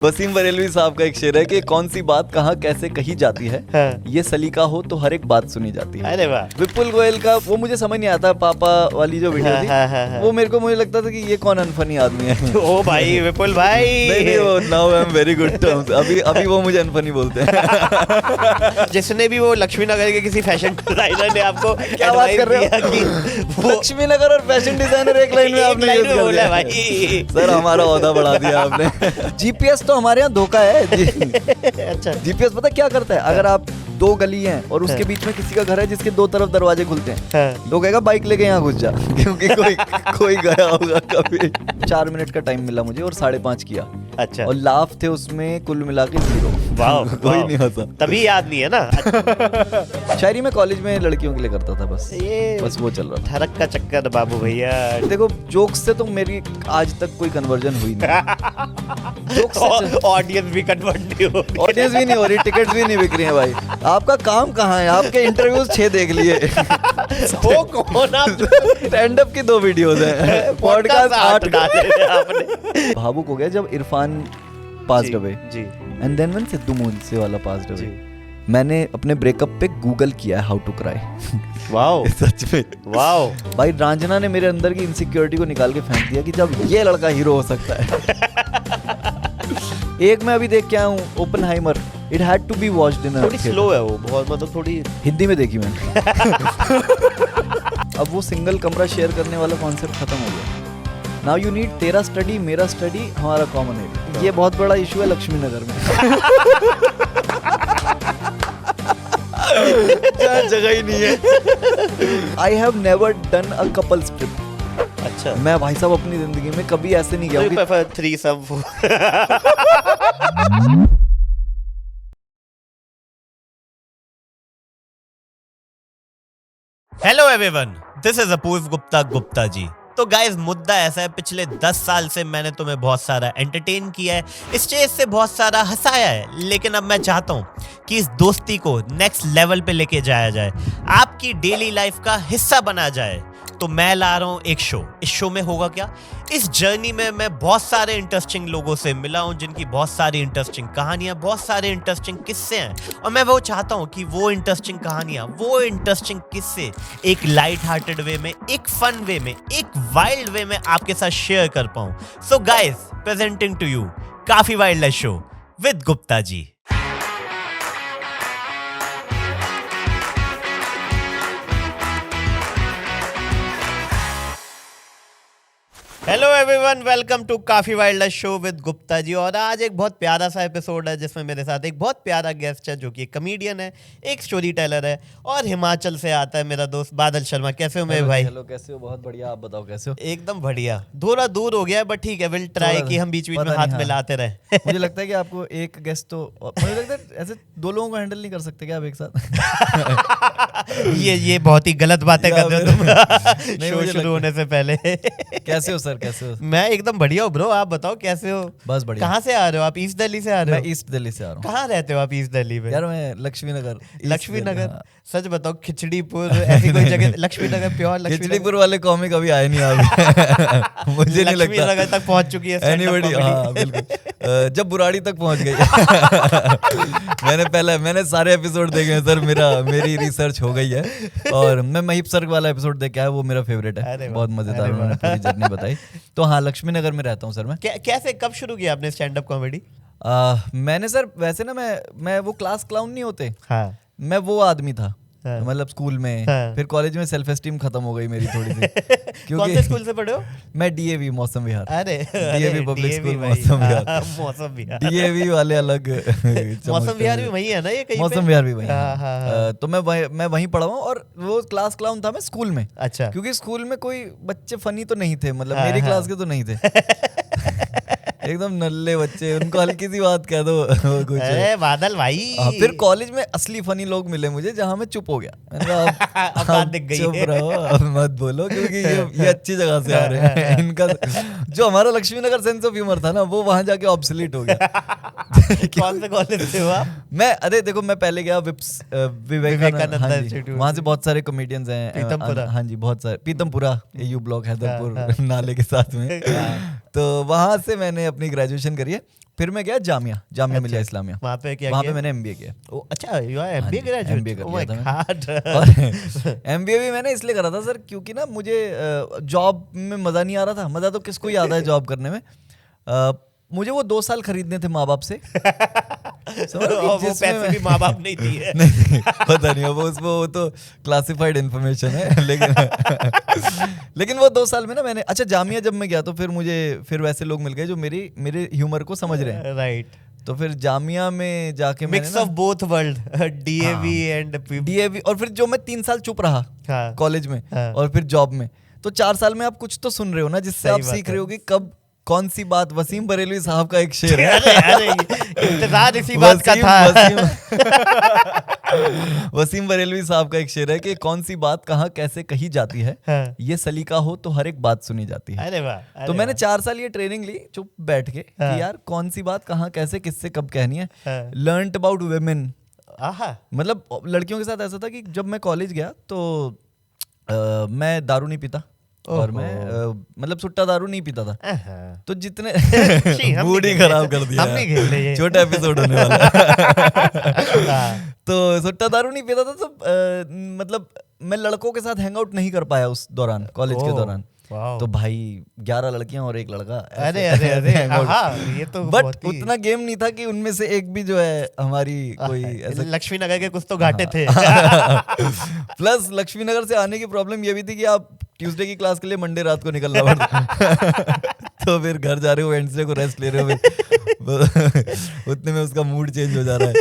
वसीम बरेलवी साहब का एक शेर है कि कौन सी बात कहाँ कैसे कही जाती है, ये सलीका हो तो हर एक बात सुनी जाती है। अरे वाह। विपुल गोयल का वो मुझे समझ नहीं आता, पापा वाली जो वीडियो थी वो मुझे लगता था कि ये कौन अनफनी आदमी है। ओ भाई विपुल भाई। नहीं वो now I am very good terms. अभी वो मुझे अनफनी बोलते हैं। जिसने भी वो लक्ष्मी नगर के किसी फैशन डिजाइनर ने आपको क्या बात कर रहे हो कि लक्ष्मी नगर और फैशन डिजाइनर एक लाइन में आपने यूज कर दिया भाई। सर हमारा ओहदा बढ़ा दिया आपने। जीपीएस तो हमारे यहाँ धोखा है जी। अच्छा जीपीएस पता क्या करता है, अगर आप दो गली हैं और उसके बीच में किसी का घर है जिसके दो तरफ दरवाजे खुलते हैं, तो कहेगा बाइक लेके यहाँ घुस जा, क्योंकि कोई गया होगा कभी। 4 मिनट का टाइम मिला मुझे और 5.5 किया। अच्छा। और लाफ थे उसमें कुल मिला के 0। वाह। कोई नहीं हंसा। तभी याद नहीं है ना। शायरी में कॉलेज में लड़कियों के लिए करता था बस वो चल रहा था। ठरक का चक्कर बाबू भैया। देखो जोक्स से तो मेरी आज तक कोई कन्वर्जन हुई नहीं। जोक्स ऑडियंस भी कन्वर्ट नहीं हो रही। ऑडियंस भी नहीं हो रही, टिकट्स भी नहीं बिक रही हैं भाई। आपका काम कहाँ है? आपके इंटरव्यूज 6 देख लिए। वो कौन आप? स्टैंड अप की 2 वीडियोस हैं, पॉडकास्ट 8 डाले आपने। भावुक हो गया जब Irfan passed away ji. And then when Sidhu Moose Wala passed away, मैंने अपने ब्रेकअप पे गूगल किया है हाउ टू क्राई। वाओ। सच में वाओ भाई। रांझना ने मेरे अंदर की इनसिक्योरिटी को निकाल के फेंक दिया कि जब ये लड़का हीरो हो सकता है। एक मैं अभी देख के आया हूँ Oppenheimer, it had to be watched in थोड़ी स्लो है वो, बहुत मतलब थोड़ी हिंदी में देखी मैंने। अब वो सिंगल कमरा शेयर करने वाला कॉन्सेप्ट खत्म हो गया। नाउ यू नीड तेरा स्टडी मेरा स्टडी हमारा कॉमन है। ये बहुत बड़ा इशू है लक्ष्मी नगर में। जगह ही नहीं है। I have never done a couples trip. अच्छा। मैं भाई साहब अपनी जिंदगी में कभी ऐसे नहीं गया। Prefer threesome. Hello everyone, this is Apoorva Gupta ji. तो गाइज मुद्दा ऐसा है, पिछले 10 साल से मैंने तुम्हें बहुत सारा एंटरटेन किया है, स्टेज से बहुत सारा हंसाया है, लेकिन अब मैं चाहता हूँ कि इस दोस्ती को नेक्स्ट लेवल पे लेके जाया जाए, आपकी डेली लाइफ का हिस्सा बना जाए। तो मैं ला रहा हूँ एक शो। इस शो में होगा क्या, इस जर्नी में मैं बहुत सारे इंटरेस्टिंग लोगों से मिला हूँ जिनकी बहुत सारी इंटरेस्टिंग कहानियां, बहुत सारे इंटरेस्टिंग किस्से हैं, और मैं वो चाहता हूँ कि वो इंटरेस्टिंग कहानियां, वो इंटरेस्टिंग किस्से एक लाइट हार्टेड वे में, एक फन वे में, एक वाइल्ड वे में आपके साथ शेयर कर पाऊँ। So guys, presenting to you Kaafi wild show with Gupta ji. Hello everyone, welcome to Kaafi wild show with Gupta ji. और आज एक बहुत प्यारा सा एपिसोड है जिसमें मेरे साथ एक बहुत प्यारा गेस्ट है जो कि एक कमेडियन है, एक स्टोरी टेलर है, और हिमाचल से आता है मेरा दोस्त बादल शर्मा। कैसे हो मेरे भाई? हेलो, कैसे हो? बहुत बढ़िया, आप बताओ कैसे हो? एकदम बढ़िया। थोड़ा दूर हो गया है बट ठीक है, विल ट्राई कि हम बीच बीच में हाथ मिलाते रहे। मुझे लगता है कि आपको एक गेस्ट तो, मुझे लगता है ऐसे 2 लोगों को हैंडल नहीं कर सकते क्या आप एक साथ? ये बहुत ही गलत बातें कर रहे हो तुम शो शुरू होने से पहले। कैसे हो सर, कैसे हो? मैं एकदम बढ़िया हूँ ब्रो, आप बताओ कैसे हो? बस बढ़िया। कहाँ से आ रहे हो आप? ईस्ट दिल्ली से आ रहे हो? मैं ईस्ट दिल्ली से आ रहा हूँ। कहाँ रहते हो आप ईस्ट दिल्ली में? यार मैं लक्ष्मी नगर। हाँ। सच बताओ, खिचड़ीपुर ऐसी कोई जगह? लक्ष्मी नगर प्योर खिचड़ीपुर वाले कॉमिक अभी आए नहीं आगे। मुझे नहीं लगता नगर तक पहुंच चुकी है एनीबॉडी। हाँ बिल्कुल, जब बुराड़ी तक पहुंच गई। मैंने सारे एपिसोड देखे हैं सर, मेरी रिसर्च हो गई है, और मैं महीप सर वाला एपिसोड देख के आया, वो मेरा फेवरेट है, बहुत मजेदार, उन्होंने पूरी जर्नी बताई। तो हाँ, लक्ष्मी नगर में रहता हूँ सर मैं। कैसे, कब शुरू किया आपने स्टैंड अप कॉमेडी? मैंने सर वैसे ना मैं वो क्लास क्लाउन नहीं होते, हाँ। मैं वो आदमी था। हाँ। मतलब स्कूल में, हाँ। फिर कॉलेज में सेल्फ एस्टीम खत्म हो गई मेरी थोड़ी सी। कौन से स्कूल से पढ़े हो? मैं डीएवी मौसम विहार। अरे डीएवी पब्लिक स्कूल मौसम विहार। मौसम विहार। डीएवी वाले अलग। मौसम विहार भी वही है ना ये कहीं पे? मौसम विहार भी वही है। हाँ। तो मैं वहीं पढ़ा हूँ, और वो क्लास क्लाउन था मैं स्कूल में। अच्छा। क्योंकि स्कूल में कोई बच्चे फनी तो नहीं थे, मतलब मेरी क्लास के तो नहीं थे। एकदम नल्ले बच्चे, उनको हल्की सी बात कह दो कुछ। अरे बादल भाई। फिर कॉलेज में असली फनी लोग मिले मुझे, जहाँ मैं चुप हो गया। चुप रहो, अब मत बोलो, क्योंकि ये अच्छी जगह से आ रहे हैं। इनका जो हमारा लक्ष्मी नगर सेंस ऑफ ह्यूमर था ना, वो वहां जाके ऑब्सोलीट हो गया। कौन से कॉलेज से हुआ? मैं देखो, मैं पहले गया विवेकानंद। वहां से बहुत सारे कॉमेडियंस हैं। पीतमपुरा। हाँ जी, बहुत सारे। पीतमपुरा, यू ब्लॉक, हैदरपुर नाले के साथ में। तो वहां से मैंने अपनी ग्रेजुएशन करी है। फिर मैं गया जामिया मिलिया इस्लामिया। वहाँ पे क्या वहाँ किया? पे मैंने एमबीए किया। ओ अच्छा, you are MBA graduate? MBA कर ओह लिया माय था मैंने। गॉड। और एमबीए भी मैंने इसलिए करा था सर क्योंकि ना मुझे जॉब में मजा नहीं आ रहा था। मजा तो किसको याद है जॉब करने में। मुझे वो 2 साल खरीदने थे माँ बाप से। वो पैसे भी माँ बाप नहीं दिए। नहीं पता नहीं वो तो क्लासिफाइड इन्फॉर्मेशन है। लेकिन वो 2 साल में ना मैंने, अच्छा जामिया जब मैं गया तो फिर वैसे लोग मिल गए जो मेरे ह्यूमर को समझ रहे हैं। राइट। तो फिर जामिया में जाके mix of both world, DAV and DAV, और फिर जो मैं 3 साल चुप रहा कॉलेज में और फिर जॉब में, तो 4 साल में आप कुछ तो सुन रहे हो ना, जिससे आप सीख रहे हो कि कब कौन सी बात। वसीम बरेलवी साहब का एक शेर है। अरे इंतजार इसी बात का था। वसीम बरेलवी साहब का एक शेर है कि कौन सी बात कहाँ कैसे कही जाती है, ये सलीका हो तो हर एक बात सुनी जाती है। अरे वाह। तो मैंने 4 साल ये ट्रेनिंग ली चुप बैठ के कि यार कौन सी बात कहाँ कैसे किससे कब कहनी है। Learned about women. मतलब लड़कियों के साथ ऐसा था कि जब मैं कॉलेज गया तो मैं दारू नहीं पीता और मैं मतलब सुट्टा दारू नहीं पीता था। तो जितने मूड ही खराब कर दिया, छोटा एपिसोड होने वाला है। तो सुट्टा दारू नहीं पीता था तो मतलब मैं लड़कों के साथ हैंग आउट नहीं कर पाया उस दौरान, कॉलेज के दौरान। तो भाई 11 लड़कियां और एक लड़का। अरे ये तो बट उतना गेम नहीं था कि उनमें से एक भी जो है हमारी कोई ऐसा। लक्ष्मी नगर के कुछ तो घाटे थे। प्लस लक्ष्मी नगर से आने की प्रॉब्लम ये भी थी कि आप ट्यूसडे की क्लास के लिए मंडे रात को निकलना पड़ता। तो फिर घर जा रहे हो, वेडनेसडे को रेस्ट ले रहे हो, उतने में उसका मूड चेंज हो जा रहा है।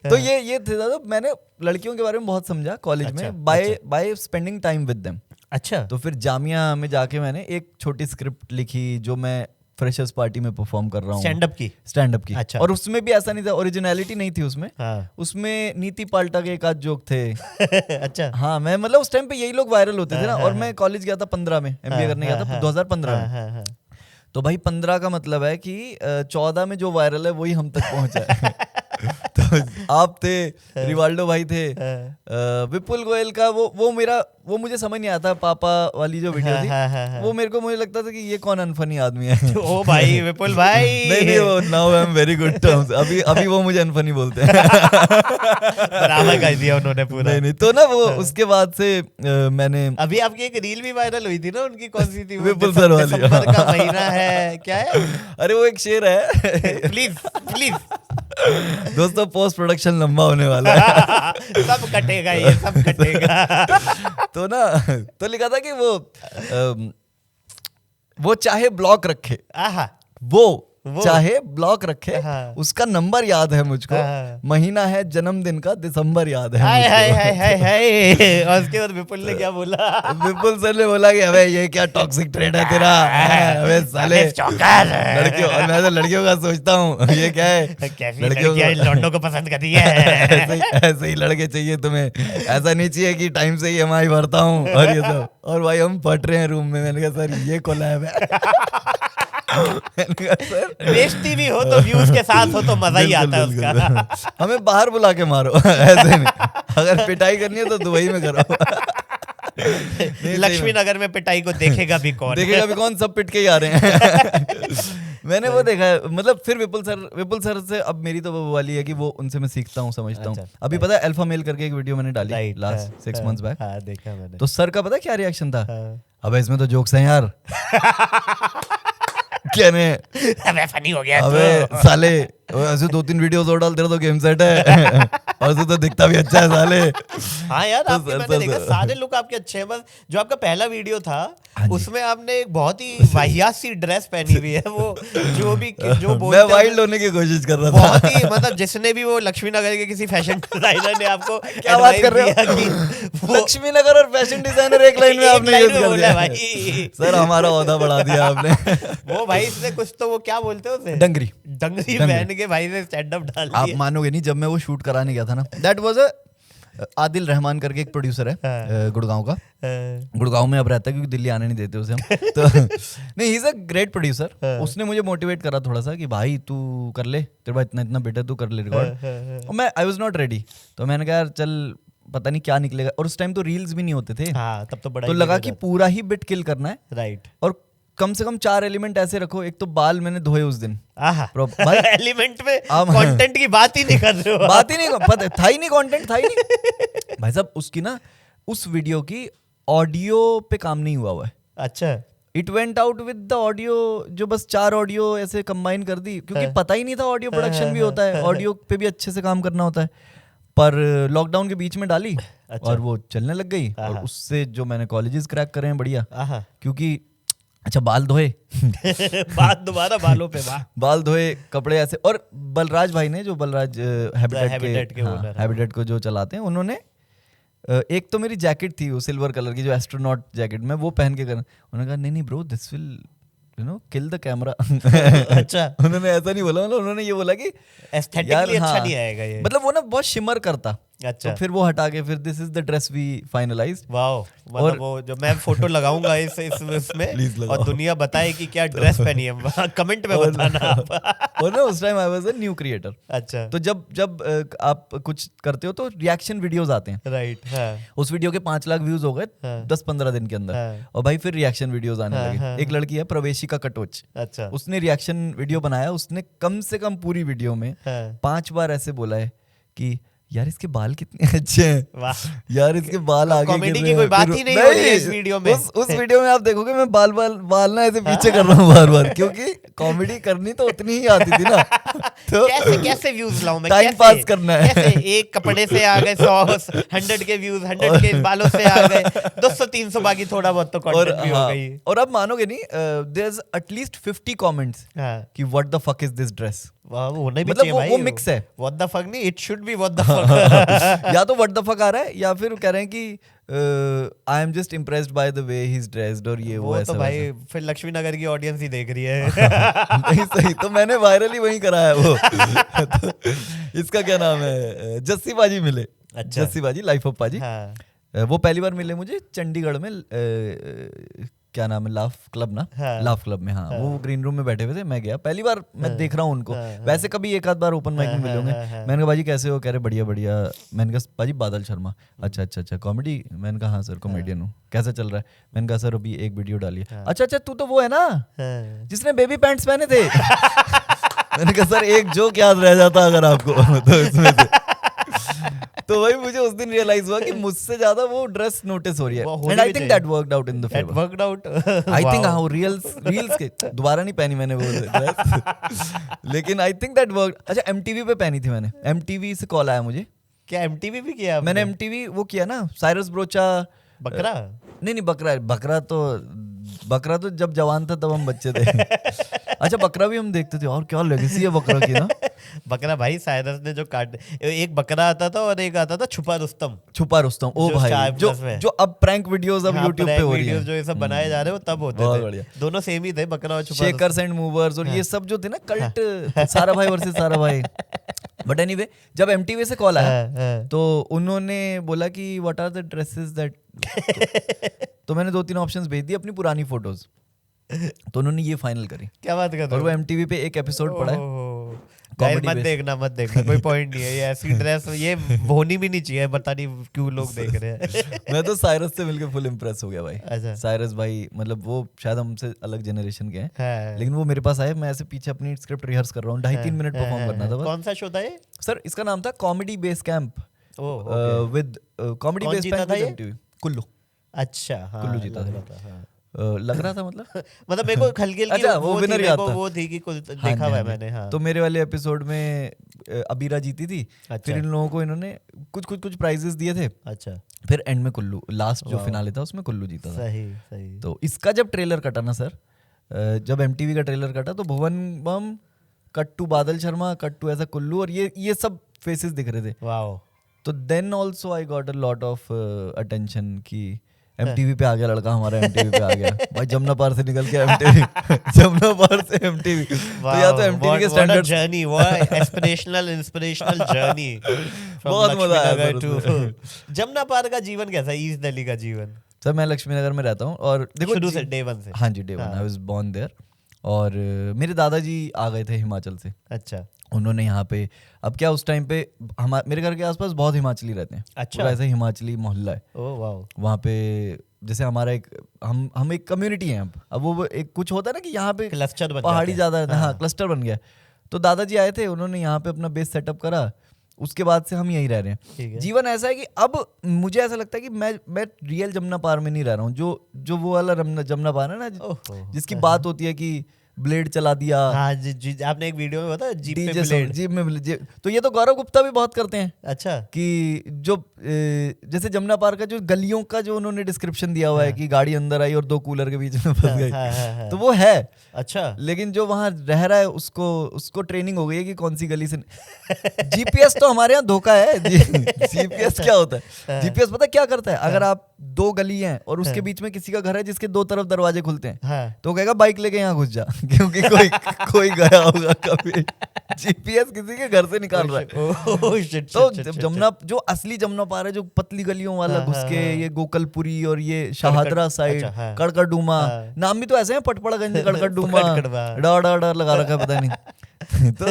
तो ये थे दादा, मैंने लड़कियों के बारे में बहुत समझा कॉलेज में by spending time with them. अच्छा। तो फिर जामिया में जाके मैंने एक छोटी स्क्रिप्ट लिखी जो मैं फ्रेशर्स पार्टी में परफॉर्म कर रहा हूँ, स्टैंड अप की। अच्छा। और उसमें भी ऐसा नहीं था, ओरिजिनलिटी नहीं थी उसमें। उसमें नीति पाल्टा के एक आध जोक थे। अच्छा। हाँ, मैं मतलब उस टाइम पे यही लोग वायरल होते थे ना। और मैं कॉलेज गया था 15 में, एमबीए करने गया था 2015 में। तो भाई 15 का मतलब है कि 14 में जो वायरल है वही हम तक पहुंचा है। तो आप थे, रिवाल्डो भाई थे, विपुल गोयल का वो मुझे समझ नहीं आता, पापा वाली जो वीडियो थी वो मुझे लगता था कि ये कौन अनफनी आदमी है। ओ भाई विपुल भाई। नहीं वो now I am very good terms. अभी वो मुझे अनफनी बोलते हैं। बराबर कर दिया उन्होंने पूरा। नहीं तो ना वो उसके बाद से मैंने अभी आपकी एक रील भी वायरल हुई थी ना उनकी, कौन सी थी? विपुल सर वाली। दिसंबर का महीना है, क्या है? अरे वो एक शेर है। प्लीज दोस्तों पोस्ट प्रोडक्शन लंबा होने वाला है। सब कटेगा, ये सब कटेगा। तो ना तो लिखा था कि वो चाहे ब्लॉक रखे, वो चाहे ब्लॉक रखे, उसका नंबर याद है मुझको, महीना है जन्मदिन का दिसंबर याद है। और उसके बाद विपुल ने क्या बोला? विपुल सर ने बोला कि अबे ये क्या टॉक्सिक ट्रेड है तेरा, अबे साले लड़कियों, और मैं तो लड़कियों का सोचता हूँ ये क्या है, लड़कियों लौंडों को पसंद करती है। ऐसे ही लड़के चाहिए तुम्हें, ऐसा नहीं चाहिए कि टाइम से ही EMI भरता हूँ और ये सब। और भाई हम पढ़ रहे हैं रूम में, मैंने कहा सर ये कोलैब है। बेइज्जती भी हो तो व्यूज के साथ हो तो मजा ही आता है उसका। हमें बाहर बुला के मारो, ऐसे नहीं। अगर पिटाई करनी है तो दुबई में करो। लक्ष्मी नगर में पिटाई को देखेगा भी कौन? सब पिट के ही आ रहे हैं। मैंने वो देखा है, मतलब फिर विपुल सर से अब मेरी तो वो वाली है कि वो उनसे मैं सीखता हूँ, समझता हूँ। अभी पता है अल्फा मेल करके एक वीडियो मैंने डाली लास्ट 6 months बैक, देखा मैंने। तो सर का पता क्या रिएक्शन था? अबे इसमें तो जोक्स हैं यार। अबे फनी हो गया। अबे साले ऐसे 2-3 वीडियोस और डालते रहो तो गेम सेट है। और तो दिखता भी अच्छा है साले। हाँ यार, आपके मैंने देखा सारे लुक आपके अच्छे हैं। बस जो आपका पहला वीडियो था उसमें आपने एक बहुत ही वाहियात सी ड्रेस पहनी हुई है। वो जो मैं वाइल्ड होने की कोशिश कर रहा था। बहुत ही मतलब जिसने भी, वो लक्ष्मी नगर के किसी फैशन डिजाइनर ने आपको क्या बात कर रहे हो? लक्ष्मी नगर और फैशन डिजाइनर एक लाइन में आपने यूज कर दिया भाई। सर हमारा ओहदा बढ़ा दिया आपने। वो भाई इसने कुछ तो, वो क्या बोलते हैं उसे, डंगरी पहन के भाई ने स्टैंड अप डाल दिया। आप मानोगे नहीं, जब मैं वो शूट कराने गया था ना, दैट वाज आदिल रहमान करके एक प्रोड्यूसर है गुड़गांव का। गुड़गांव में अब रहता है क्योंकि दिल्ली आने नहीं देते उसे हम। तो नहीं, he is a great producer. उसने मुझे मोटिवेट करा थोड़ा सा कि भाई तू कर ले, तेरे पास इतना बेटा, तू कर ले रिकॉर्ड। और मैं आई वाज नॉट रेडी। तो मैंने कहा यार चल, पता नहीं क्या निकलेगा। और उस टाइम तो रील्स भी नहीं होते थे। तब तो बड़ा तो लगा कि पूरा ही बिट किल करना है। राइट। और कम से कम 4 एलिमेंट ऐसे रखो। एक तो बाल मैंने धोए उस दिन। एलिमेंट में कंटेंट की बात ही नहीं कर रहे हो। बात ही नहीं, पता था ही नहीं, कंटेंट था ही नहीं भाई साहब। उसकी ना उस वीडियो की ऑडियो पे काम नहीं हुआ है। अच्छा। It went out with the audio, जो बस 4 ऑडियो ऐसे कंबाइन कर दी, क्योंकि पता ही नहीं था ऑडियो प्रोडक्शन भी होता है, ऑडियो पे भी अच्छे से काम करना होता है। पर लॉकडाउन के बीच में डाली और वो चलने लग गई। और उससे जो मैंने कॉलेजेस क्रैक करे हैं बढ़िया, क्योंकि अच्छा बाल धोए बात दोबारा बालों पे बाल धोए, कपड़े ऐसे। और बलराज भाई ने, जो बलराज हैबिटेट को जो चलाते हैं, उन्होंने एक तो मेरी जैकेट थी वो सिल्वर कलर की, जो एस्ट्रोनॉट जैकेट, मैं वो पहन के कर, उन्होंने कहा नहीं bro this will kill the camera. अच्छा। उन्होंने ऐसा नहीं बोला, उन्होंने ये बोला कि एस्थेटिकली अच्छा नहीं आएगा ये, मतलब वो ना बहुत शिमर करता। अच्छा। तो फिर वो हटा के फिर this is the dress we finalized. Wow, मतलब वो जो मैं फोटो लगाऊंगा इसमें और दुनिया बताए कि क्या ड्रेस पहनी है, कमेंट में बताना आप। और ना उस time I was a new creator. अच्छा। तो जब आप कुछ करते हो तो रिएक्शन वीडियोस आते हैं, राइट। उस वीडियो के 5 लाख व्यूज हो गए 10-15 दिन के अंदर। और भाई फिर रिएक्शन वीडियोस आने लगे। एक लड़की है प्रवेशिका कटोच, अच्छा, उसने रिएक्शन वीडियो बनाया। उसने कम से कम पूरी वीडियो में 5 बार ऐसे बोला है कि यार इसके बाल कितने अच्छे हैं, यार इसके बाल आगे कॉमेडी की कोई बात ही नहीं हो रही है इस वीडियो में। उस वीडियो में आप देखोगे मैं बाल ना ऐसे पीछे कर रहा हूँ बार-बार, क्योंकि कॉमेडी करनी तो उतनी ही आती थी ना। तो कैसे व्यूज लाऊं मैं, टाइम पास करना है। कैसे एक कपड़े से आ गए 100 के व्यूज, 100 के बालों से आ गए 200-300, बाकी थोड़ा बहुत तो कंटेंट भी हो गई। और अब मानोगे नहीं, देयर इज एटलीस्ट 50 कमेंट्स कि what the fuck is this dress. मतलब वो मिक्स है, व्हाट द फक नहीं, it should be what the fuck. या तो व्हाट द फक आ रहा है, या फिर कह रहे हैं कि आई am just impressed by the way he is dressed, और ये वो ऐसा। तो भाई फिर लक्ष्मी नगर की ऑडियंस ही देख रही है। नहीं सही, तो मैंने वायरल ही वही करा है वो। तो इसका क्या नाम है, जस्सी बाजी मिले। अच्छा। जस्सी बाजी, लाइफ ऑफ पाजी। वो पहली बार मिले मुझे चंडीगढ़ में, क्या नाम है, लाफ क्लब ना। लाफ क्लब में। वो ग्रीन रूम में बैठे हुए थे, मैं गया पहली बार, मैं देख रहा हूँ उनको। वैसे कभी एक आध बार ओपन माइक में मिले होंगे। मैंने कहा बाजी कैसे हो, कह रहे बढ़िया बढ़िया। मैंने कहा बाजी बादल शर्मा, अच्छा कॉमेडी। मैंने कहा हाँ सर कॉमेडियन हूँ, कैसा चल रहा है। मैंने कहा सर अभी एक वीडियो डाली है। अच्छा तू तो वो है ना जिसने बेबी पैंट्स पहने थे। मैंने कहा सर एक जोक याद रह जाता अगर आपको तो इसमें से। तो वही मुझे उस दिन रियलाइज हुआ कि मुझसे ज्यादा वो ड्रेस नोटिस हो रही है। And I think that worked out in the favour. Worked out, I think हाँ, रील्स के दोबारा नहीं पहनी मैंने वो ड्रेस, लेकिन आई थिंक दैट वर्कड। अच्छा एमटीवी पे पहनी थी मैंने, एमटीवी से कॉल आया मुझे। क्या एमटीवी भी किया मैंने? एमटीवी वो किया ना, साइरस ब्रोचा। बकरा नहीं बकरा तो जब जवान था तब हम बच्चे थे। अच्छा बकरा भी हम देखते थे, और क्या लेगेसी है बकरा की ना। बकरा भाई साइरस ने जो काट, एक बकरा आता था और एक आता था छुपा रुस्तम। ओ भाई जो अब प्रैंक वीडियोस अब YouTube पे हो रही है, जो ये सब बनाए जा रहे हो तब होते थे। दोनों सेम ही थे, बकरा और छुपा। शेकर्स एंड मूवर्स और ये सब जो थे ना, कल्ट, सारा भाई versus Sarabhai. But anyway जब एमटीवी से कॉल आया तो उन्होंने बोला कि what are the dresses that. तो मैंने 2-3 ऑप्शंस भेज दिए अपनी पुरानी फोटोज, तो उन्होंने ये फाइनल करी। क्या बात कर रहे हो? और वो एमटीवी पे एक एपिसोड पड़ा है। मत देखना कोई पॉइंट नहीं है, ये ऐसी ड्रेस ये होनी भी नहीं चाहिए, पता नहीं क्यों लोग देख रहे हैं। मैं तो साइरस से मिलकर फुल इम्प्रेस हो गया भाई। अच्छा। साइरस भाई मतलब वो शायद हमसे अलग जनरेशन के हैं, लेकिन वो मेरे पास आए, मैं ऐसे पीछे अपनी स्क्रिप्ट रिहर्स कर रहा हूँ, 2.5-3 मिनट परफॉर्म करना था। कौन सा शो था ये सर? इसका नाम था comedy base camp with comedy base camp Kullu. अच्छा हाँ, कुल्लू जीता था। लग रहा था मतलब मेरे को हल्की अच्छा, वो विनर याद था, वो थी कि कुछ देखा हुआ है मैंने। हाँ। तो मेरे वाले एपिसोड में अबीरा जीती थी। अच्छा। फिर इन लोगों को इन्होंने कुछ प्राइजेस दिए थे। अच्छा। फिर एंड में कुल्लू, लास्ट जो फिनाले था उसमें कुल्लू जीता था। सही। तो इसका जब ट्रेलर कटा ना सर, जब एमटीवी का ट्रेलर कटा तो भुवन बम, कट टू बादल शर्मा, कट टू ऐसा कुल्लू, और ये सब फेसेस दिख रहे थे। वाओ। तो then also I got a lot of attention कि एमटीवी पे आ गया लड़का हमारा, एमटीवी पे आ गया भाई, जमना पार से निकल के एमटीवी। जमना पार से एमटीवी। तो या तो एमटीवी के स्टैंडर्ड जर्नी, वो इंस्पिरेशनल जर्नी। बहुत मजा आया। जमना पार का जीवन कैसा है, ईस्ट दिल्ली का जीवन? सर मैं लक्ष्मी नगर में रहता हूँ, और देखो शुरू से डे 1 से। हाँ जी, day 1 I was born there. और मेरे दादाजी आ गए थे हिमाचल से। अच्छा। उन्होंने यहाँ पे, अब क्या उस टाइम पे मेरे घर के आसपास बहुत हिमाचली रहते हैं। अच्छा। ऐसे हिमाचली मोहल्ला है। Oh wow. वहाँ पे जैसे हमारा एक हम एक कम्युनिटी हैं। अब वो एक कुछ होता है ना कि यहाँ पे क्लस्टर बन पहाड़ी जाता है। ज्यादा रहते हैं। हाँ, क्लस्टर बन गया। तो दादाजी आए थे, उन्होंने यहाँ पे अपना बेस सेटअप करा। उसके बाद से हम यहीं रह रहे हैं। जीवन ऐसा है कि अब मुझे ऐसा लगता है कि मैं रियल जमुना पार में नहीं रह रहा हूँ। जो वो वाला जमुना पार है ना, जिसकी बात होती है कि ब्लेड चला दिया। हाँ जी, आपने एक वीडियो में बताया जीप पे ब्लेड। जीप में ब्लेड। तो ये तो गौरव गुप्ता भी बहुत करते हैं। अच्छा। कि जो जैसे जमुना पार का जो गलियों का जो उन्होंने डिस्क्रिप्शन दिया हुआ है कि गाड़ी अंदर आई और 2 कूलर के बीच में फंस गई। तो वो है। अच्छा। लेकिन जो वहां रह रहा है उसको ट्रेनिंग हो गई है कि कौन सी गली से। जीपीएस तो हमारे यहाँ धोखा है। जीपीएस क्या होता है? जीपीएस पता क्या करता है? अगर आप 2 गली हैं और उसके बीच में किसी का घर है जिसके 2 तरफ दरवाजे खुलते हैं, तो कहेगा बाइक लेके यहाँ घुस जा, क्योंकि कोई गया होगा कभी। जीपीएस किसी के घर से निकाल रहा है। तो जमुना, जो असली जमुना पार है, जो पतली गलियों वाला घुस के, ये गोकलपुरी और ये शाहदरा साइड, कड़कड़डूमा, नाम भी तो ऐसे हैं, पटपड़गंज, कड़कड़डूमा, डर लगा रखा है पता नहीं। तो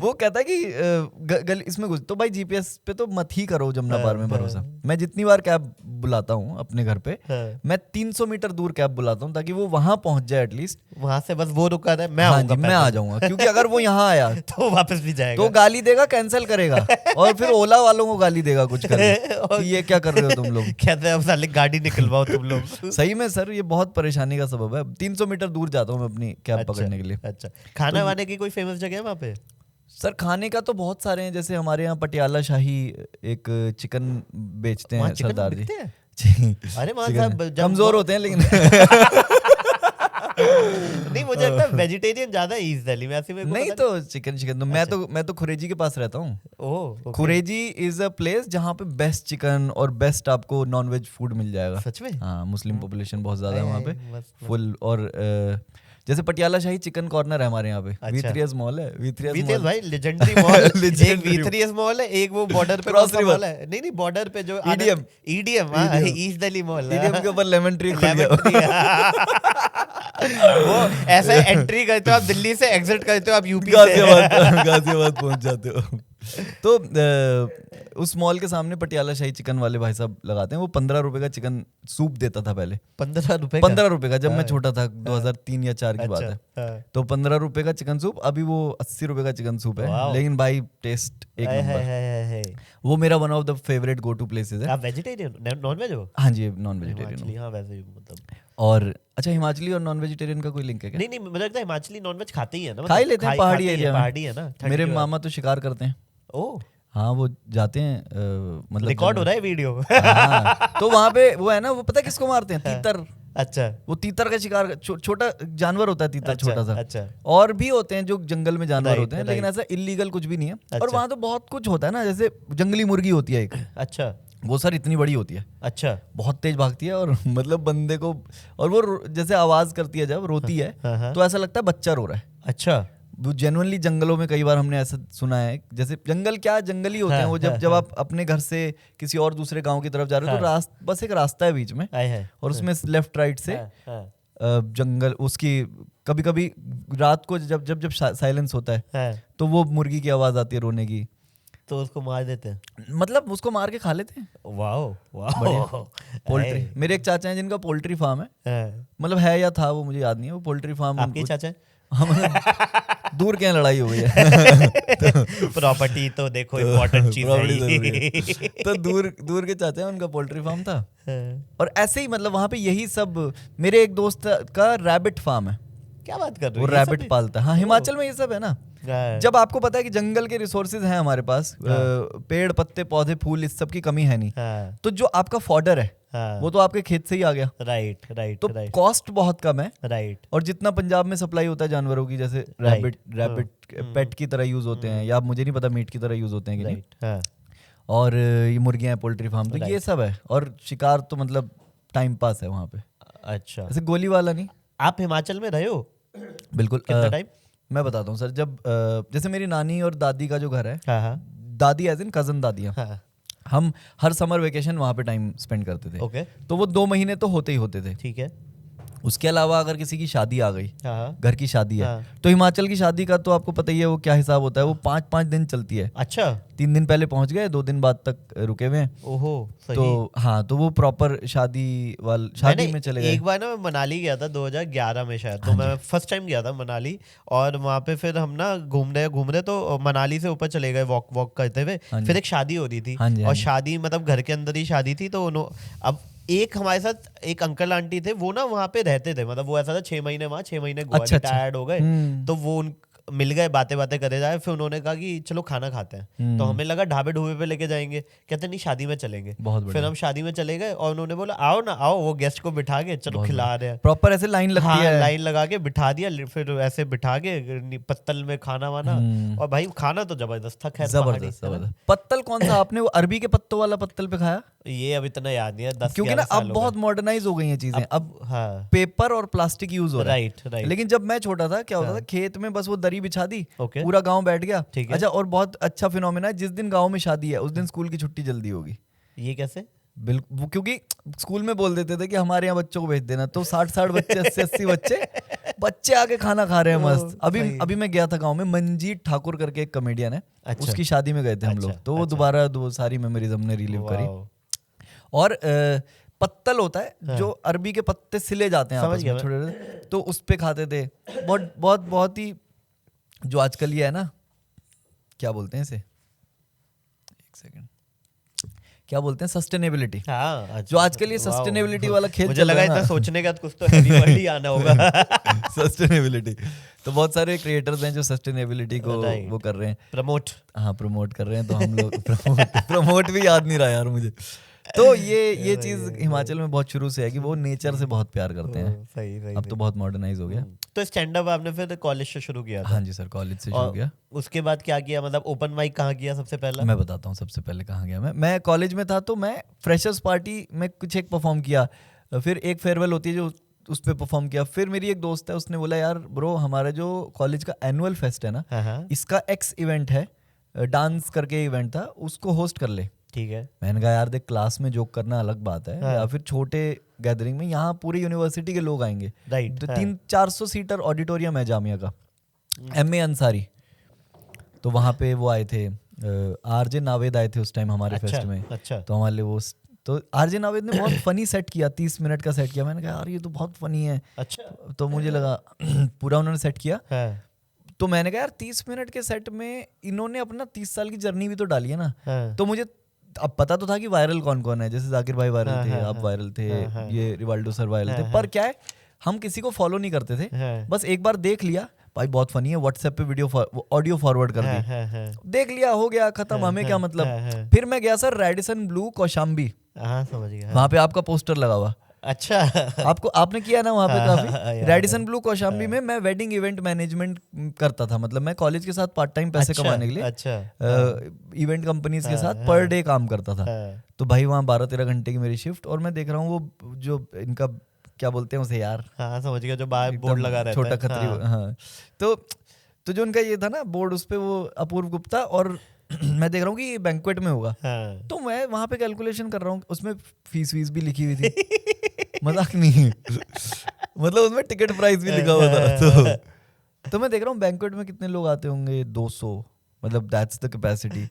वो कहता है कि इसमें घुस। तो भाई जीपीएस पे तो मत ही करो जमुना पार में भरोसा। मैं जितनी बार कैब बुलाता हूँ अपने घर पे, मैं 300 मीटर दूर कैब बुलाता हूँ ताकि वो वहां पहुंच जाए एटलीस्ट। वहां से बस वो रुका है, मैं आ जाऊंगा। क्योंकि अगर वो यहाँ आया तो वापस भी जाएगा, तो गाली देगा, कैंसिल करेगा, और फिर ओला वालों को गाली देगा कुछ करके। ये क्या कर रहे हो तुम लोग? कहते हैं साले गाड़ी निकलवाओ तुम लोग। सही में सर, ये बहुत परेशानी का सबब है। 300 मीटर दूर जाता हूँ मैं अपनी कैब पकड़ने के लिए। अच्छा। खाना वाने की कोई फेमस जगह है वहाँ पे? सर खाने का तो बहुत सारे हैं। जैसे हमारे यहाँ पटियाला शाही एक चिकन बेचते हैं सरदार जी। अरे कमजोर होते हैं लेकिन। नहीं, मुझे लगता है वेजिटेरियन ज्यादा है ईस्ट दिल्ली में। ऐसे में नहीं तो चिकन तो मैं तो खुरेजी के पास रहता हूँ। ओह, खुरेजी इज अ प्लेस जहाँ पे बेस्ट चिकन और बेस्ट आपको नॉनवेज फूड मिल जाएगा। सच में? हाँ, मुस्लिम पॉपुलेशन बहुत ज्यादा है वहाँ पे, फुल। और जैसे पटियाला शाही चिकन कॉर्नर है हमारे यहाँ पे। V3S मॉल है। V3S भाई लेजेंडरी मॉल। एक V3S मॉल है, एक वो बॉर्डर पे क्रॉस मॉल है। नहीं, बॉर्डर पे जो EDM ईस्ट दिल्ली मॉल है। EDM के ऊपर लेमन ट्री खुल गया। वो ऐसे एंट्री करते हो आप, दिल्ली से एग्जिट करते हो आप यूपी से, गाजियाबाद पहुंच जाते हो। तो उस मॉल के सामने पटियाला शाही चिकन वाले भाई साहब लगाते हैं। वो 15 रुपए का चिकन सूप देता था पहले। 15 रुपए का, जब मैं छोटा था, 2003 या 4 की बात है। तो 15 रुपए का चिकन सूप, अभी वो 80 रुपए का चिकन सूप है। लेकिन भाई टेस्ट एक नंबर। वो मेरा one of the favourite go to places है। आप वेजिटेरियन नॉन वेज हो? हाँ जी, नॉन वेजिटेरियन। हाँ वैसे मतलब। और अच्छा, हिमाचली और नॉन वेजिटेरियन का कोई लिंक है क्या? नहीं, मुझे लगता है हिमाचली नॉन वेज खाते ही है ना। खा ही लेते हैं, पहाड़ी एरिया में। पहाड़ी है ना। मेरे मामा तो शिकार करते हैं। ओह हाँ, वो जाते हैं, मतलब रिकॉर्ड हो रहा है वीडियो। हाँ, तो वहाँ पे वो है ना, वो पता है किसको मारते हैं? तीतर। अच्छा। वो तीतर का शिकार, छोटा जानवर होता है तीतर। अच्छा, छोटा सा। अच्छा। और भी होते हैं जो जंगल में जानवर होते हैं, लेकिन ऐसा इलीगल कुछ भी नहीं है। अच्छा। और वहाँ तो बहुत कुछ होता है ना, जैसे जंगली मुर्गी होती है एक। अच्छा। वो सर इतनी बड़ी होती है। अच्छा। बहुत तेज भागती है और मतलब बंदे को, और वो जैसे आवाज करती है जब रोती है, तो ऐसा लगता है बच्चा रो रहा है। अच्छा। वो जेन्युइनली जंगलों में कई बार हमने ऐसा सुना है। जैसे जंगल क्या, जंगल ही होते हैं वो। जब आप अपने घर से किसी और दूसरे गांव की तरफ जा रहे हो, तो बस एक रास्ता है बीच में, और उसमें लेफ्ट राइट से जंगल। उसकी कभी कभी रात को जब साइलेंस होता है, तो वो मुर्गी की आवाज आती है रोने की, तो उसको मार देते हैं। मतलब उसको मार के खा लेते हैं। वाओ। पोल्ट्री, मेरे एक चाचा हैं जिनका पोल्ट्री फार्म है। मतलब है या था, वो मुझे याद नहीं है। वो पोल्ट्री फार्म। आपके चाचा? हम दूर क्या लड़ाई हो गई है। प्रॉपर्टी तो देखो इम्पोर्टेंट चीज है। तो दूर के चाचा हैं, उनका पोल्ट्री फार्म था। और ऐसे ही मतलब वहां पे यही सब। मेरे एक दोस्त का रैबिट फार्म है। क्या बात कर रहे हो? वो रैबिट पालता है। हाँ, हिमाचल में ये सब है ना। जब आपको पता है कि जंगल के रिसोर्सेज हैं हमारे पास, पेड़ पत्ते पौधे फूल, इस सब की कमी है नहीं, तो जो आपका फॉडर है वो तो आपके खेत से ही आ गया। राइट। तो कॉस्ट बहुत कम है। राइट। और जितना पंजाब में सप्लाई होता है जानवरों की, जैसे रैबिट पेट की तरह यूज होते हैं, या मुझे नहीं पता मीट की तरह यूज होते हैं कि नहीं। और ये मुर्गियां हैं, पोल्ट्री फार्म, तो ये सब है। और शिकार तो मतलब टाइम पास है वहाँ पे। अच्छा। ऐसे गोली वाला नहीं। आप हिमाचल में रहे हो? बिल्कुल। कितना टाइम? मैं बताता हूँ सर। जब जैसे मेरी नानी और दादी का जो घर है, दादी एज इन कजन दादियाँ, हम हर समर वेकेशन वहाँ पे टाइम स्पेंड करते थे। ओके। तो वो 2 महीने तो होते ही होते थे। ठीक है। उसके अलावा अगर किसी की शादी आ गई, हाँ। घर की शादी है, तो हिमाचल की शादी का तो आपको पता ही है वो क्या हिसाब होता है, वो 5-5 दिन चलती है। अच्छा, 3 दिन पहले पहुंच गए, 2 दिन बाद तक रुके हुए हैं। ओहो सही। तो हाँ, तो वो प्रॉपर शादी में चले गए। एक बार ना मैं मनाली गया था 2011 में शायद, तो मैं फर्स्ट टाइम गया था मनाली, और वहाँ पे फिर हम ना घूम रहे तो मनाली से ऊपर चले गए वॉक करते हुए, फिर एक शादी हो रही थी, और शादी मतलब घर के अंदर ही शादी थी। तो अब एक हमारे साथ एक अंकल आंटी थे, वो ना वहाँ पे रहते थे, मतलब वो ऐसा था 6 महीने वहाँ 6 महीने गोवा, रिटायर्ड हो गए, तो वो मिल गए, बातें करे जाए। फिर उन्होंने कहा कि चलो खाना खाते हैं, तो हमें लगा ढाबे ढूबे पे लेके जाएंगे, कहते नहीं शादी में चलेंगे। फिर हम शादी में चले गए, और उन्होंने बोला आओ ना आओ, वो गेस्ट को बिठा के चलो खिला रहे हैं, प्रॉपर ऐसे लाइन लगती है, लाइन लगा के बिठा दिया, फिर ऐसे बिठा के पत्तल में खाना वाना, और भाई खाना तो जबरदस्त था। खैर जबरदस्त। पत्तल कौन सा आपने, वो अरबी के पत्तों वाला पत्तल पे खाया? ये अभी इतना याद नहीं है, 10 क्योंकि ना अब बहुत मॉडर्नाइज हो गई हैं चीजें, अब पेपर और प्लास्टिक यूज हो रहा है। राइट। लेकिन जब मैं छोटा था क्या होता था, खेत में बस वो दरी बिछा दी, पूरा गांव बैठ गया। अच्छा, और बहुत अच्छा फिनोमेना है, जिस दिन गांव में शादी है उस दिन स्कूल की छुट्टी जल्दी होगी। ये कैसे? बिल्कुल, क्योंकि स्कूल में बोल देते थे कि हमारे यहाँ बच्चों को भेज देना, तो 60 बच्चे 80 बच्चे आके खाना खा रहे हैं मस्त। अभी मैं गया था गांव में, मंजीत ठाकुर करके एक कॉमेडियन है, उसकी शादी में गए थे हम लोग, तो वो दोबारा सारी मेमोरीज हमने रिलीव करी। और पत्तल होता है जो अरबी के पत्ते सिले जाते हैं आपस में छोटे, तो उस पे खाते थे। बहुत ही जो आजकल ये है ना, क्या बोलते हैं इसे, एक सेकंड, क्या बोलते हैं, सस्टेनेबिलिटी। जो आजकल ये सस्टेनेबिलिटी वाला खेल, मुझे लगा इतना सोचने का कुछ तो हैवी वर्ड ही आना होगा। सस्टेनेबिलिटी, तो बहुत सारे क्रिएटर्स हैं जो सस्टेनेबिलिटी को वो कर रहे हैं, प्रमोट कर रहे हैं। तो हम लोग प्रमोट भी याद नहीं रहा यार मुझे। तो ये चीज हिमाचल में बहुत शुरू से है कि वो नेचर से बहुत प्यार करते हैं। सही। अब तो बहुत मॉडर्नाइज हो गया। तो स्टैंड अप आपने फिर कॉलेज से शुरू किया था? हाँ जी सर, कॉलेज से शुरू किया। उसके बाद क्या किया, मतलब ओपन माइक कहाँ किया सबसे पहला? मैं बताता हूँ सबसे पहले कहाँ गया मैं कॉलेज में था, तो मैं फ्रेशर्स पार्टी में कुछ एक परफॉर्म किया, फिर एक फेयरवेल होती है जो उस पर परफॉर्म किया। फिर मेरी एक दोस्त है, उसने बोला यार ब्रो, हमारा जो कॉलेज का एनुअल फेस्ट है ना, इसका एक्स इवेंट है, डांस करके इवेंट था, उसको होस्ट कर ले। ठीक है। मैंने कहा यार देख, क्लास में जोक करना अलग बात है, या फिर छोटे गैदरिंग में, यहाँ पूरी यूनिवर्सिटी के लोग आएंगे, राइट। 300-400 सीटर ऑडिटोरियम है जामिया का, MA अंसारी, तो वहाँ पे वो आए थे, RJ नावेद आए थे उस टाइम हमारे फेस्ट में। अच्छा। तो हमारे वो, तो RJ नावेद ने बहुत फनी सेट किया, 30 मिनट का सेट किया। मैंने कहा यार ये तो बहुत फनी है। अच्छा। तो मुझे लगा पूरा उन्होंने सेट किया, तो मैंने कहा यार 30 मिनट के सेट में इन्होंने अपना 30 साल की जर्नी भी तो डाली है ना। तो मुझे अब पता तो था कि वायरल कौन कौन है, जैसे जाकिर भाई वायरल थे, आप वायरल थे, ये रिवाल्डो सर वायरल थे, पर क्या है, हम किसी को फॉलो नहीं करते थे, बस एक बार देख लिया भाई बहुत फनी है, व्हाट्सएप पे ऑडियो फॉरवर्ड कर दी, देख लिया, हो गया खत्म, हमें क्या मतलब। फिर मैं गया सर रेडिसन ब्लू कौशाम्बी, समझ गया, वहाँ पे आपका पोस्टर लगा हुआ। अच्छा। आपने किया ना वहाँ पे काफी। रेडिसन ब्लू कौशाम्बी में मैं वेडिंग इवेंट मैनेजमेंट करता था, मतलब मैं कॉलेज के साथ पार्ट टाइम पैसे कमाने के लिए इवेंट कंपनीज के साथ पर डे काम करता था। तो भाई वहाँ 12-13 घंटे की मेरी शिफ्ट, और मैं देख रहा हूँ वो जो इनका क्या बोलते हैं उसे यार, समझ गया, जो बाहर बोर्ड लगा रहता है, छोटा खतरी। तो जो उनका ये था ना बोर्ड, उस पे वो अपूर्व गुप्ता, और मैं देख रहा हूँ कि ये बैंक्वेट में होगा। तो मैं वहां पे कैलकुलेशन कर रहा हूँ, उसमें फीस भी लिखी हुई थी, मजाक नहीं, मतलब उसमें टिकट प्राइस भी लिखा हुआ था। तो मैं देख रहा हूँ बैंक्वेट में कितने लोग आते होंगे, 200, मतलब दैट्स द कैपेसिटी,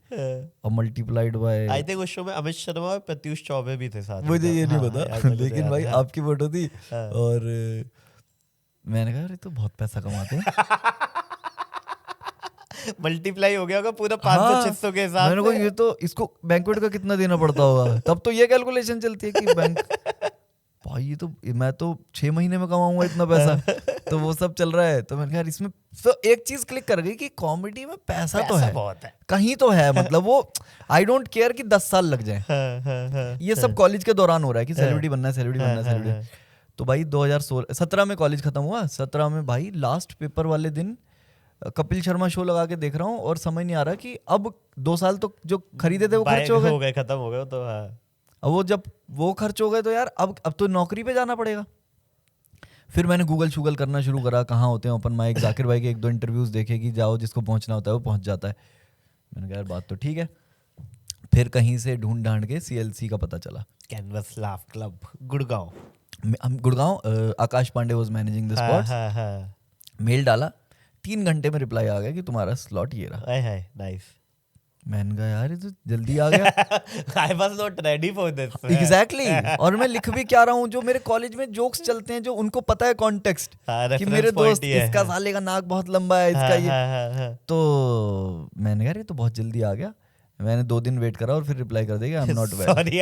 और मल्टीप्लाइड बाय, आई थिंक उस शो में अमित शर्मा और प्रत्युष चौबे भी थे साथ। मुझे ये नहीं पता, लेकिन भाई आपकी फोटो थी, और मैंने कहा अरे तो बहुत पैसा कमाते हैं। मल्टीप्लाई हो गया होगा पूरा 500-600 के हिसाब। मैंने कहा ये तो, इसको बैंक्वेट का कितना देना पड़ता होगा, तब तो ये कैलकुलेशन चलती है कि बैंक, भाई ये तो, मैं तो 6 महीने में कमाऊंगा इतना पैसा, तो वो सब चल रहा है। तो मैंने कहा इसमें तो एक चीज क्लिक कर गई कि कॉमेडी में पैसा तो है, बहुत है, कहीं तो है, मतलब वो आई डोंट केयर कि 10 साल लग जाए, ये सब कॉलेज के दौरान हो रहा है कि सेलिब्रिटी बनना है, सेलिब्रिटी। तो भाई 2017 में कॉलेज खत्म हुआ, 17 में भाई लास्ट पेपर वाले दिन कपिल शर्मा शो लगा के देख रहा हूँ, और समझ नहीं आ रहा कि अब 2 साल तो जो खरीदे थे वो खर्च हो गए, खत्म हो गए। तो अब वो जब वो खर्च हो गए तो यार अब तो नौकरी पे जाना पड़ेगा। फिर मैंने गूगल करना शुरू करा, कहाँ होते हैं ओपन माइक, जाकिर भाई के 1-2 इंटरव्यूज देखे कि जाओ, जिसको पहुंचना होता है वो पहुंच जाता है। मैंने कहा यार बात तो ठीक है। फिर कहीं से ढूंढ ढांड के CLC का पता चला, कैनवस लाफ क्लब गुड़गांव। हम Gurgaon, Aakash Pandey was managing the spots. Mail डाला, 3 घंटे में रिप्लाई आ गया कि तुम्हारा स्लॉट ये रहा। नाइस। मैंने कहा यार ये तो जल्दी आ गया। I was not ready for this. Exactly और मैं लिख भी क्या रहा हूँ, जो मेरे कॉलेज में जोक्स चलते हैं, जो उनको पता है कॉन्टेक्स्ट कि मेरे दोस्त इसका साले का नाक बहुत लंबा है, इसका ये। तो मैंने कहा ये तो बहुत जल्दी आ गया। मैंने 2 दिन वेट करा और फिर रिप्लाई कर देगा आई एम नॉट वेल। सॉरी।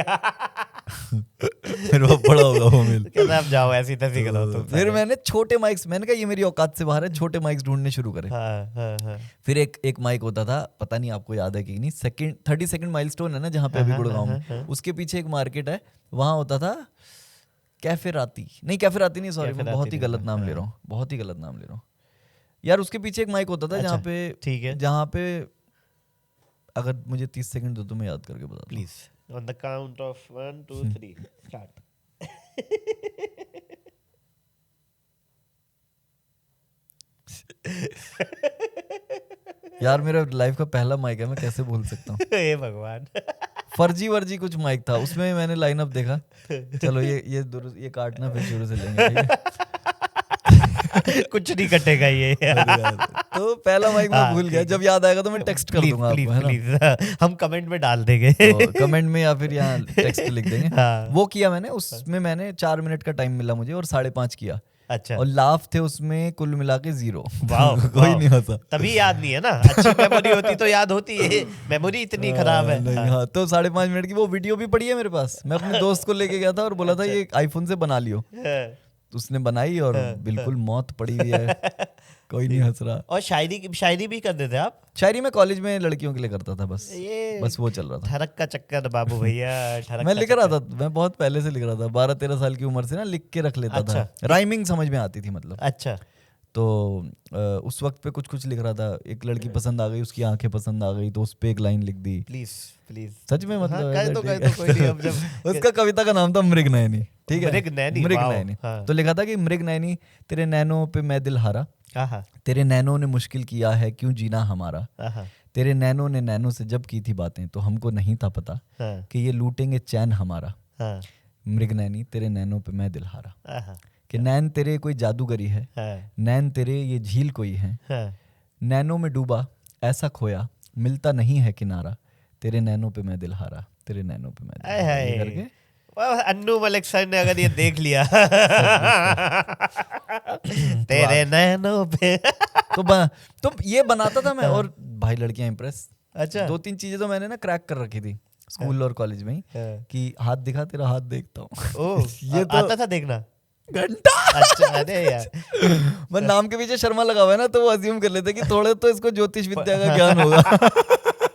फिर वो पड़ा होगा वो मेल। कहता आप जाओ ऐसी तैसी करो तुम। फिर मैंने छोटे माइक्स, मैंने कहा ये मेरी औकात से बाहर है, छोटे माइक्स ढूंढने शुरू करे। फिर एक माइक होता था, पता नहीं आपको याद है कि नहीं, 30 सेकंड माइलस्टोन है ना जहाँ पे अभी गुड़गांव में, उसके पीछे एक मार्केट है, वहाँ होता था कैफे राती नहीं, सॉरी मैं बहुत ही गलत नाम ले रहा हूँ, बहुत ही गलत नाम ले रहा हूँ यार। उसके पीछे एक माइक होता था जहाँ पे, ठीक है, जहाँ पे अगर मुझे 30 सेकंड दो तो मैं याद करके बता please. On the count of 1 2 3 start. यार मेरा लाइफ का पहला माइक है, मैं कैसे भूल सकता हूँ। हे भगवान। फर्जी वर्जी कुछ माइक था उसमें, मैंने लाइनअप देखा, चलो ये काटना फिर शुरू से लेंगे, ठीक है? कुछ नहीं कटेगा ये। तो पहला माइक मैं भूल गया, जब याद आएगा तो मैं टेक्स्ट कर दूंगा आपको, है ना? प्लीज हम कमेंट में डाल देंगे, कमेंट में या फिर यहाँ टेक्स्ट पे लिख देंगे। वो किया मैंने, उसमें मैंने 4 मिनट का टाइम मिला मुझे और 5.5 किया। अच्छा। और लाफ थे उसमें कुल मिला के 0। कोई नहीं हंसा। तभी याद नहीं है ना, अच्छी मेमोरी होती तो याद होती है, मेमोरी इतनी खराब है। नहीं, हाँ, तो 5.5 मिनट की वो वीडियो भी पड़ी है मेरे पास। मैं अपने दोस्त को लेके गया था और बोला था ये आईफोन से बना लियो, उसने बनाई और बिल्कुल मौत पड़ी हुई है, कोई नहीं हंस रहा। और शायरी भी करते थे आप? शायरी मैं कॉलेज में लड़कियों के लिए करता था, बस वो चल रहा था। ठरक का चक्कर बाबू भैया। मैं लिख रहा था, मैं बहुत पहले से लिख रहा था, 12-13 साल की उम्र से ना लिख के रख लेता था। राइमिंग समझ में आती थी मतलब। अच्छा। तो उस वक्त पे कुछ लिख रहा था, एक लड़की पसंद आ गई, उसकी आंखें पसंद आ गई, तो उस पे एक लाइन लिख दी। प्लीज सच में मतलब कह दो कोई नहीं। अब जब उसका कविता का नाम था मृग नयनी, ठीक है? मृग नयनी। तो लिखा था कि मृग नयनी तेरे नैनों पे मैं दिल हारा, तेरे नैनों ने मुश्किल किया है क्यों जीना हमारा, तेरे नैनों ने नैनों से जब की थी बातें तो हमको नहीं था पता कि ये लूटेंगे चैन हमारा। मृग नयनी तेरे नैनों पे मैं दिल हारा, कि नैन तेरे कोई जादूगरी है, नैन तेरे ये झील कोई है, नैनों में डूबा ऐसा खोया मिलता नहीं है किनारा, तेरे नैनों पे मैं दिल हारा, तेरे नैनों पे मैं दिल करके। अन्नू मलिक सर ने अगर ये देख लिया तेरे नैनों पे तो ये बनाता था मैं, और भाई लड़कियां इंप्रेस। अच्छा। 2-3 चीजें तो मैंने ना क्रैक कर रखी थी स्कूल और कॉलेज में ही, कि हाथ दिखा तेरा हाथ देखता हूँ। ये तो आता था देखना घंटा। अच्छा। अरे यार मैं नाम के पीछे शर्मा लगा हुआ है ना, तो वो अज्यूम कर लेते कि थोड़े तो इसको ज्योतिष विद्या का ज्ञान होगा।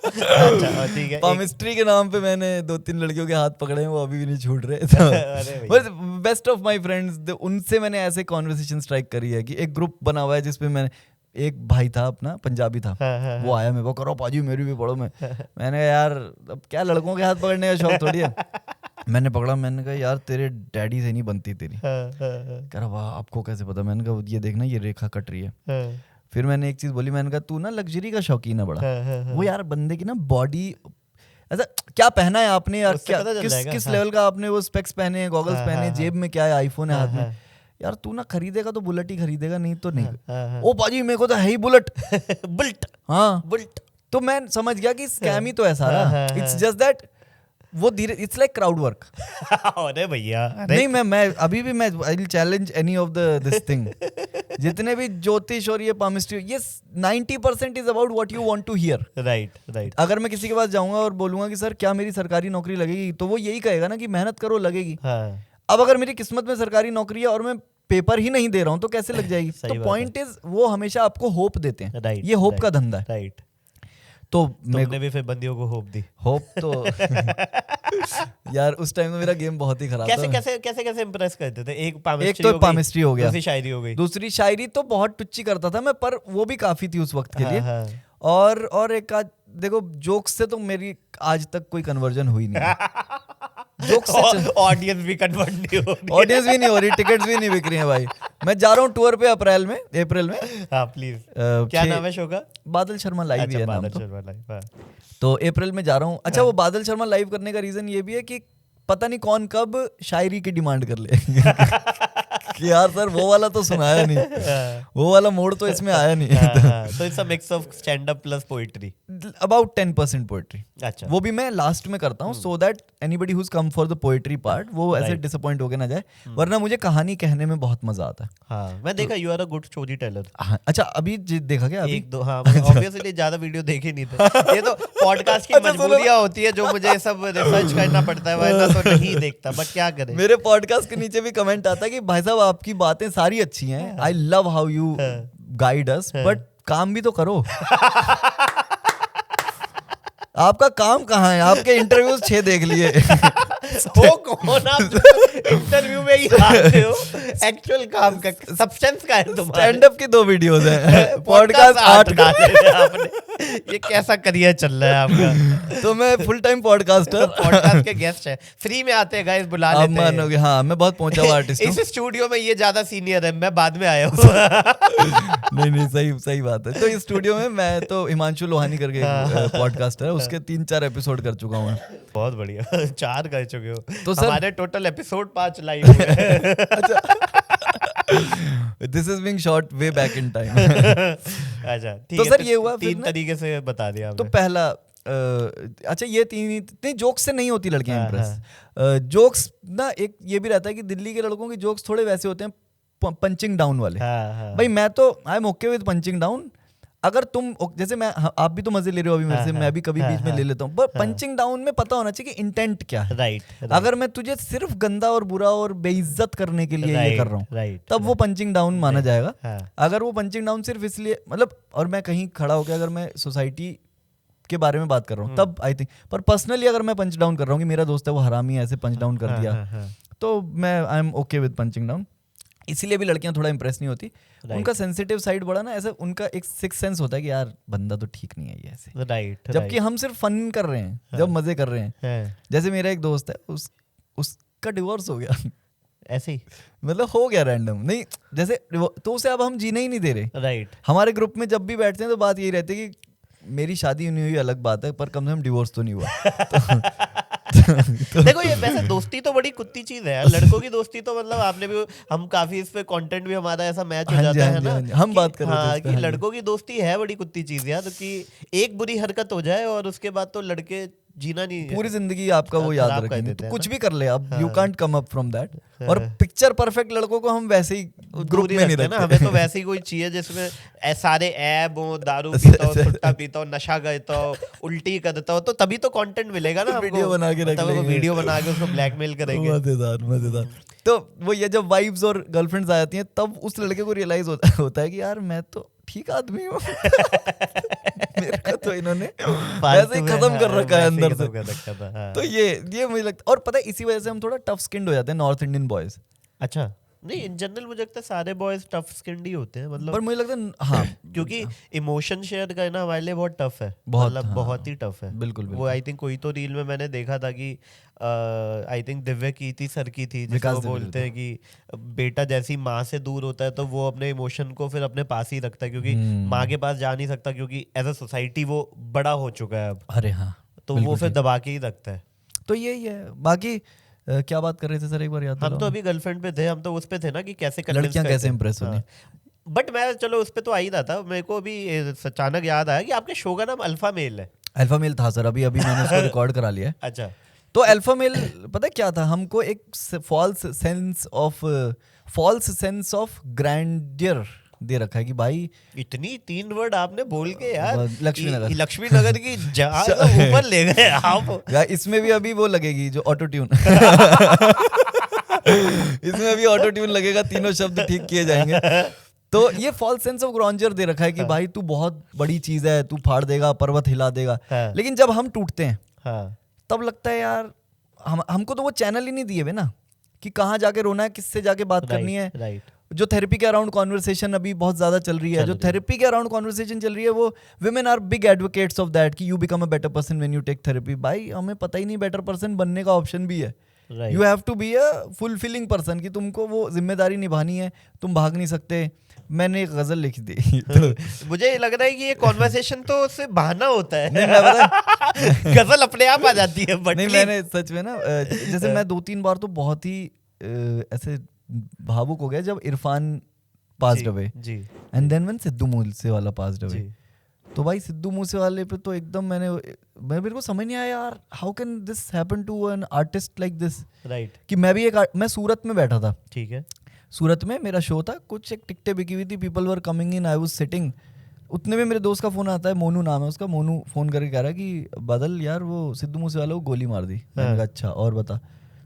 अच्छा ठीक है। पामिस्ट्री के नाम पे मैंने 2-3 लड़कियों के हाथ पकड़े हैं, वो अभी भी नहीं छूट रहे। बेस्ट ऑफ माय फ्रेंड्स, उनसे मैंने ऐसे कॉन्वर्सेशन स्ट्राइक करी है कि एक ग्रुप बना हुआ है जिसमें मैंने, एक भाई था अपना पंजाबी था, वो आया मेरे को, करो पाजी मेरी भी पढ़ो। मैंने कहा यार अब क्या लड़कों के हाथ पकड़ने का शौक थोड़ी है। मैंने पकड़ा, मैंने कहा यार तेरे डैडी से नहीं बनती तेरी। कह रहा वाह आपको कैसे पता? मैंने कहा ये देखना ये रेखा कट रही है। फिर मैंने एक चीज बोली, मैंने कहा तू ना लग्जरी का शौकीन है बड़ा। वो यार बंदे की ना बॉडी ऐसा, क्या पहना है आपने यार, क्या किस लेवल का आपने वो स्पेक्स पहने हैं, गॉगल्स पहने हैं, जेब में क्या है, आईफोन है हाथ में, यार तू ना खरीदेगा तो बुलेट ही खरीदेगा, नहीं तो नहीं। ओ पाजी मेरे को तो है ही बुलेट। बुलेट, हाँ बुलेट। तो मैं समझ गया कि स्कैम ही तो है सारा। इट्स जस्ट दैट वो धीरे, इट्स लाइक क्राउड वर्क। अरे भैया नहीं, मैं अभी भी मैं I will challenge any of this thing. जितने भी ज्योतिष और ये पामिस्ट्री, ये 90% is about what you want to hear. Right. अगर मैं किसी के पास जाऊंगा और बोलूंगा कि सर क्या मेरी सरकारी नौकरी लगेगी, तो वो यही कहेगा ना कि मेहनत करो लगेगी। अब अगर मेरी किस्मत में सरकारी नौकरी है और मैं पेपर ही नहीं दे रहा हूँ तो कैसे लग जाएगी? तो पॉइंट इज वो हमेशा आपको होप देते हैं, ये होप का धंधा है। राइट। तो तुमने भी फिर बंदियों को होप दी? होप तो यार उस टाइम में मेरा गेम बहुत ही खराब था। कैसे इंप्रेस करते थे? एक तो पामिस्ट्री हो गया, दूसरी शायरी हो गई। दूसरी शायरी तो बहुत टुच्ची करता था मैं, पर वो भी काफी थी उस वक्त के लिए। और एक आज देखो, जोक्स से तो मेरी आज तक कोई कन्वर्जन हुई नहीं। जोक्स से ऑडियंस भी कन्वर्ट नहीं हो रही, ऑडियंस भी नहीं हो रही, टिकट्स भी नहीं बिक रही हैं भाई। मैं जा रहा हूँ टूर पे अप्रैल में, अप्रैल में। हाँ प्लीज। क्या नाम है शो का? बादल शर्मा लाइव ही है नाम तो। तो अप्रैल में जा रहा हूँ। अच्छा वो बादल शर्मा लाइव करने का रीजन ये भी है कि पता नहीं कौन कब शायरी की डिमांड कर ले कि यार सर वो वाला तो सुनाया नहीं, वो वाला मोड तो इसमें आया नहीं। तो it's a mix of stand up plus poetry, about 10% poetry. अच्छा, वो भी मैं लास्ट में करता हूँ so that anybody who come for the poetry part वो ऐसे डिसअपॉइंट होके ना जाए, वरना मुझे कहानी कहने में बहुत मजा आता है। हाँ, मैं देखा you are a good storyteller. अच्छा अभी देखा क्या अभी? एक दो, हाँ, ऑब्वियसली ज्यादा वीडियो देखे नहीं थे, ये तो पॉडकास्ट की मजबूरियां होती है जो मुझे सब रिसर्च करना पड़ता है, वरना तो नहीं देखता, बट क्या करें। मेरे पॉडकास्ट के नीचे भी कमेंट आता है कि भाई साहब आपकी बातें सारी अच्छी हैं, I love how you guide us, but काम भी तो करो। आपका काम कहाँ है? आपके इंटरव्यूज 6 देख लिए। हो कौन आप इंटरव्यू में ही आते हो? एक्चुअल काम का सब्सटेंस का है तुम्हारा। स्टैंड अप की 2 वीडियोस हैं, पॉडकास्ट 8 डाले आपने। ये कैसा करियर चल रहा है आपका? तो मैं फुल टाइम पॉडकास्टर, पॉडकास्ट के गेस्ट हैं, फ्री में आते हैं गाइस, बुला लेते हैं। आप मानोगे, हाँ मैं बहुत पहुंचा हुआ आर्टिस्ट हूँ। इस स्टूडियो में ये ज्यादा सीनियर है, मैं बाद में आया हूँ। नहीं सही बात है। तो इस स्टूडियो में मैं तो हिमांशु लोहानी करके पॉडकास्टर है, उसके 3-4 एपिसोड कर चुका हूँ। बहुत बढ़िया, 4 कर चुके हो। तो सर हमारे टोटल एपिसोड 5 लाइव हुए। This is being shot way back in time. अच्छा ठीक तो है, सर ये हुआ 3 तरीके से बता दिया तो आपने। पहला अच्छा ये 3 इतने जोक्स से नहीं होती लड़कियां इम्प्रेस। जोक्स ना एक ये भी रहता है कि दिल्ली के लड़कों के जोक्स थोड़े वैसे होते हैं पंचिंग डाउन वाले। भाई मैं तो I am okay with punching down, अगर तुम जैसे मैं आप भी तो मजे ले रहे हो अभी मेरे से, मैं भी कभी बीच में ले लेता हूँ, पर पंचिंग डाउन में पता होना चाहिए कि इंटेंट क्या है। राइट। अगर मैं तुझे सिर्फ गंदा और बुरा और बेइज्जत करने के लिए ये कर रहा हूँ, तब वो पंचिंग डाउन माना जाएगा। अगर वो पंचिंग डाउन सिर्फ इसलिए मतलब, और मैं कहीं खड़ा होकर अगर मैं सोसाइटी के बारे में बात कर रहा हूँ तब आई थिंक, पर पर्सनली अगर मैं पंच डाउन कर रहा हूँ कि मेरा दोस्त है वो हरामी है ऐसे पंच डाउन कर दिया, तो मैं I am okay with punching down. इसीलिए भी लड़कियां थोड़ा इंप्रेस नहीं होती, उनका सेंसिटिव साइड बड़ा ना, ऐसा उनका एक सिक्स सेंस होता है कि यार बंदा तो ठीक नहीं है ये ऐसे। राइट। जबकि हम सिर्फ फन कर रहे हैं, जब मजे कर रहे हैं। जैसे मेरा एक दोस्त है, उसका डिवोर्स हो गया ऐसे ही, मतलब हो गया रैंडम, नहीं जैसे तो उसे अब हम जीने ही नहीं दे रहे। राइट। हमारे ग्रुप में जब भी बैठते हैं तो बात यही रहती है कि मेरी शादी नहीं हुई अलग बात है, पर कम से कम डिवोर्स तो नहीं हुआ। तो देखो ये वैसे दोस्ती तो बड़ी कुत्ती चीज है यार, लड़कों की दोस्ती तो मतलब आपने भी, हम काफी इस पे कंटेंट भी हमारा ऐसा मैच हो जाता है ना, हम बात कर रहे थे कि लड़कों की दोस्ती है बड़ी कुत्ती चीज यार, कि एक बुरी हरकत हो जाए और उसके बाद तो लड़के जीना नहीं, पूरी जिंदगी आपका वो याद रखेंगे, तो कुछ भी कर ले अब, you can't come up from that. और पिक्चर परफेक्ट लड़कों को हम वैसे ही ग्रुप में नहीं रखते ना, हमें तो वैसे ही कोई चाहिए जिसमें सारे ऐब हो, दारू पीता हो, सुट्टा पीता हो, नशा करता हो, उल्टी करता हो, तो तभी तो कंटेंट मिलेगा ना। वीडियो बना के रख लेंगे, वीडियो बना के उसको ब्लैकमेल करेंगे। मजेदार। तो वो ये जब वाइब्स और गर्लफ्रेंड्स आ जाती हैं तब उस लड़के को रियलाइज होता है कि यार मैं तो ठीक आदमी हूँ। मेरे को तो इन्होंने वैसे ही खत्म कर रखा है अंदर से। तो ये मुझे लगता है, और पता है इसी वजह से हम थोड़ा टफ स्किन्ड हो जाते हैं नॉर्थ इंडियन बॉयज। अच्छा, नहीं इन जनरल मुझे लगता है सारे बॉयज टफ स्किन्ड ही होते हैं, मतलब पर मुझे लगता है हाँ, क्योंकि इमोशन शेयर करना हमारे लिए बहुत टफ है, मतलब बहुत ही टफ है। बिल्कुल। वो आई थिंक कोई तो रील में मैंने देखा था कि I think Divya Kirti sir की थी, जिसको वो बोलते हैं कि बेटा जैसी माँ से दूर होता है तो वो अपने इमोशन को फिर अपने पास ही रखता है, क्योंकि माँ के पास जा नहीं सकता, क्योंकि एज अ सोसाइटी वो बड़ा हो चुका है अब। अरे हाँ, तो वो फिर दबा के ही रखता है। तो यही है। बाकी क्या बात कर रहे थे सर, एक बार याद हम तो अभी गर्लफ्रेंड पे थे, हम तो उस पे थे ना कि कैसे लड़कियां कैसे इंप्रेस होनी। बट मैं चलो उस पे तो आ ही रहा था, मेरे को अभी अचानक याद आया कि आपके शो का नाम अल्फा मेल है। अल्फा मेल था सर, अभी मैंने उसको रिकॉर्ड करा लिया है। अच्छा, तो अल्फा मेल पता है क्या था, हमको एक फॉल्स सेंस ऑफ ग्रैंडियर दे रखा है कि भाई इतनी 3 वर्ड आपने बोल के यार, लक्ष्मीनगर की जहाज ऊपर ले गए आप यार। इसमें भी अभी वो लगेगी जो ऑटो ट्यून इसमें अभी ऑटो ट्यून लगेगा, तीनों शब्द ठीक किए जाएंगे। तो ये फॉल्स सेंस ऑफ ग्रैंडियर दे रखा है कि भाई तू बहुत बड़ी चीज है, तू फाड़ देगा, पर्वत हिला देगा। लेकिन जब हम टूटते हैं तब लगता है यार हमको तो वो चैनल ही नहीं दिए हुए ना, कि कहाँ जाके रोना है, किससे जाके बात करनी है। जो थेरेपी के अराउंड कॉन्वर्सेशन अभी बहुत ज्यादा चल रही है, जो थेरेपी के अराउंड कॉन्वर्सेशन चल रही है, वो women are big advocates of that कि you become a better person when you take therapy. भाई हमें पता ही नहीं बेटर पर्सन बनने का ऑप्शन भी है। You have to be a fulfilling person, कि तुमको वो जिम्मेदारी निभानी है, तुम भाग नहीं सकते। मैंने एक गजल लिखी थी तो मुझे लग रहा है कि ये कॉन्वर्सेशन तो उससे बहाना होता है। नहीं, गजल अपने आप आ जाती है। नहीं मैंने सच में ना जैसे मैं 2-3 बार तो बहुत ही ऐसे भावुक हो गया जब Irfan passed away ji and then when Sidhu Moosewala passed away. तो भाई सिद्धू मूसेवाले पे तो एकदम मेरे को समझ नहीं आया यार, how can this happen to an artist like this. Right. कि मैं सूरत में बैठा था, ठीक है, सूरत में मेरा शो था, कुछ एक टिकटें बिकी हुई थी, people were coming in, I was sitting. उतने में मेरे दोस्त का फोन आता है, मोनू नाम है उसका, मोनू फोन करके कह रहा है कि बादल यार वो सिद्धू मूसेवाला को गोली मार दी। मैंने कहा अच्छा और बता।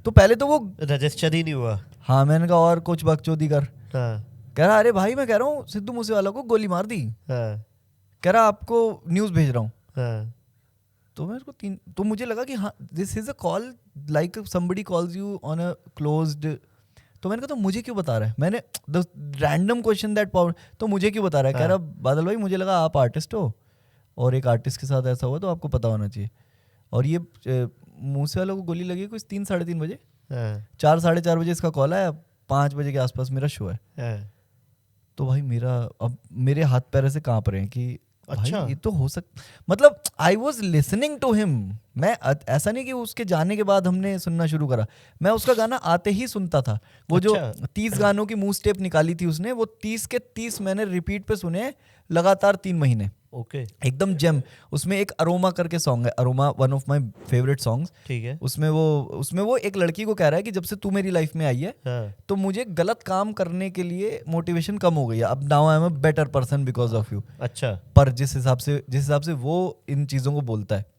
तो पहले तो वो रजिस्टर ही नहीं हुआ। हाँ मैंने कहा और कुछ बकचोदी कर। हाँ। कह रहा अरे भाई मैं कह रहा हूँ सिद्धू मूसेवाला को गोली मार दी। हाँ। कह रहा आपको न्यूज़ भेज रहा हूँ। हाँ। तो मेरे को तो मुझे लगा कि हाँ this is a call like somebody calls you on a closed. तो मैंने कहा तो मुझे क्यों बता रहा है, मैंने the random question that power, तो मुझे क्यों बता रहा है। कह रहा बादल भाई मुझे लगा आप आर्टिस्ट हो और एक आर्टिस्ट के साथ ऐसा हुआ तो आपको पता होना चाहिए। और ये मूसेवाला को गोली लगी कुछ 3-3:30 बजे, 4-4:30 बजे इसका कॉल आया, 5 बजे के आसपास मेरा शो है। तो भाई अब मेरे हाथ पैर ऐसे कांप रहे हैं कि अच्छा ये तो हो मतलब I was listening to him. मैं ऐसा नहीं कि उसके जाने के बाद हमने सुनना शुरू करा, मैं उसका गाना आते ही सुनता था। वो जो 30 गानों की मुंह स्टेप निकाली थी उसने, वो 30 के 30 मैंने रिपीट पे सुने लगातार 3 महीने। ओके। एकदम जेम। उसमें एक अरोमा करके सॉन्ग है, aroma one of my favourite songs. ठीक है। उसमें वो एक लड़की को कह रहा है कि जब से तू मेरी लाइफ में आई है तो मुझे गलत काम करने के लिए मोटिवेशन कम हो गई है, अब now I am a better person because of you. अच्छा। पर जिस हिसाब से वो इन चीज़ों को बोलता है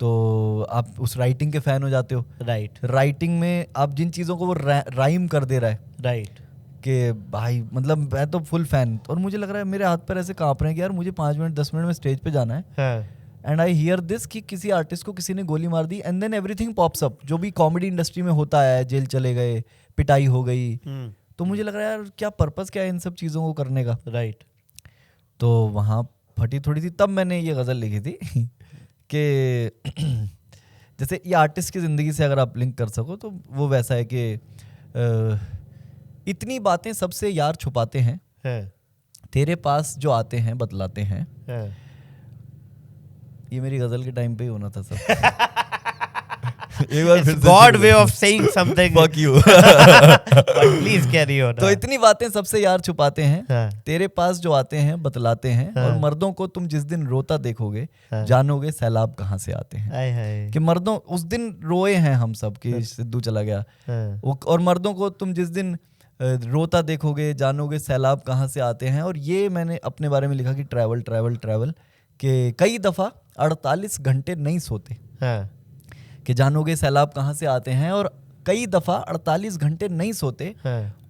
तो आप उस राइटिंग के फैन हो जाते हो। राइट। राइटिंग में आप जिन चीज़ों को वो राइम कर दे रहा है, राइट, कि भाई मतलब मैं तो फुल फैन। और मुझे लग रहा है मेरे हाथ पर ऐसे कांप रहे हैं कि यार मुझे 5 मिनट 10 मिनट में स्टेज पे जाना है। एंड आई हियर दिस कि किसी आर्टिस्ट को किसी ने गोली मार दी and then everything pops up, जो भी कॉमेडी इंडस्ट्री में होता है, जेल चले गए, पिटाई हो गई। तो मुझे लग रहा है यार क्या पर्पस क्या है इन सब चीज़ों को करने का। राइट। तो वहाँ फटी थोड़ी सी, तब मैंने ये गज़ल लिखी थी कि जैसे ये आर्टिस्ट की ज़िंदगी से अगर आप लिंक कर सको तो वो वैसा है कि इतनी बातें सबसे यार छुपाते हैं, तेरे पास जो आते हैं बतलाते हैं। ये मेरी गजल के टाइम पे ही होना था सब। एक बार फिर God way of saying something, fuck you, please carry on. तो इतनी बातें सबसे यार छुपाते हैं, तेरे पास जो आते हैं बतलाते हैं। और मर्दों को तुम जिस दिन रोता देखोगे जानोगे सैलाब कहाँ से आते हैं। कि मर्दों उस दिन रोए हैं हम सब कि सिद्धू चला गया, और मर्दों को तुम जिस दिन रोता देखोगे जानोगे सैलाब कहाँ से आते हैं। और ये मैंने अपने बारे में लिखा कि ट्रैवल ट्रैवल ट्रैवल, कि कई दफ़ा 48 घंटे नहीं सोते, कि जानोगे सैलाब कहाँ से आते हैं। और कई दफ़ा 48 घंटे नहीं सोते,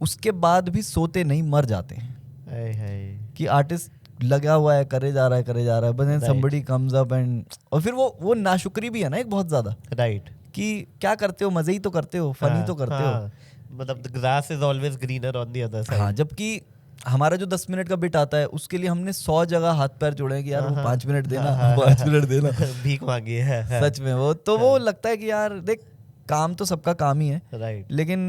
उसके बाद भी सोते नहीं मर जाते हैं। कि आर्टिस्ट लगा हुआ है, करे जा रहा है, but then somebody comes up and, और फिर वो नाशुक्री भी है ना एक बहुत ज़्यादा। राइट। कि क्या करते हो, मज़े ही तो करते हो, फनी तो करते हो, मतलब the grass is always greener on the other side। हाँ, जबकि हमारा जो 10 मिनट का बिट आता है उसके लिए हमने 100 जगह हाथ पैर जोड़े हैं कि यार वो 5 मिनट देना, 5 मिनट देना, भीख मांगी है सच में। वो तो वो लगता है कि यार देख काम तो सबका काम ही है, राइट। लेकिन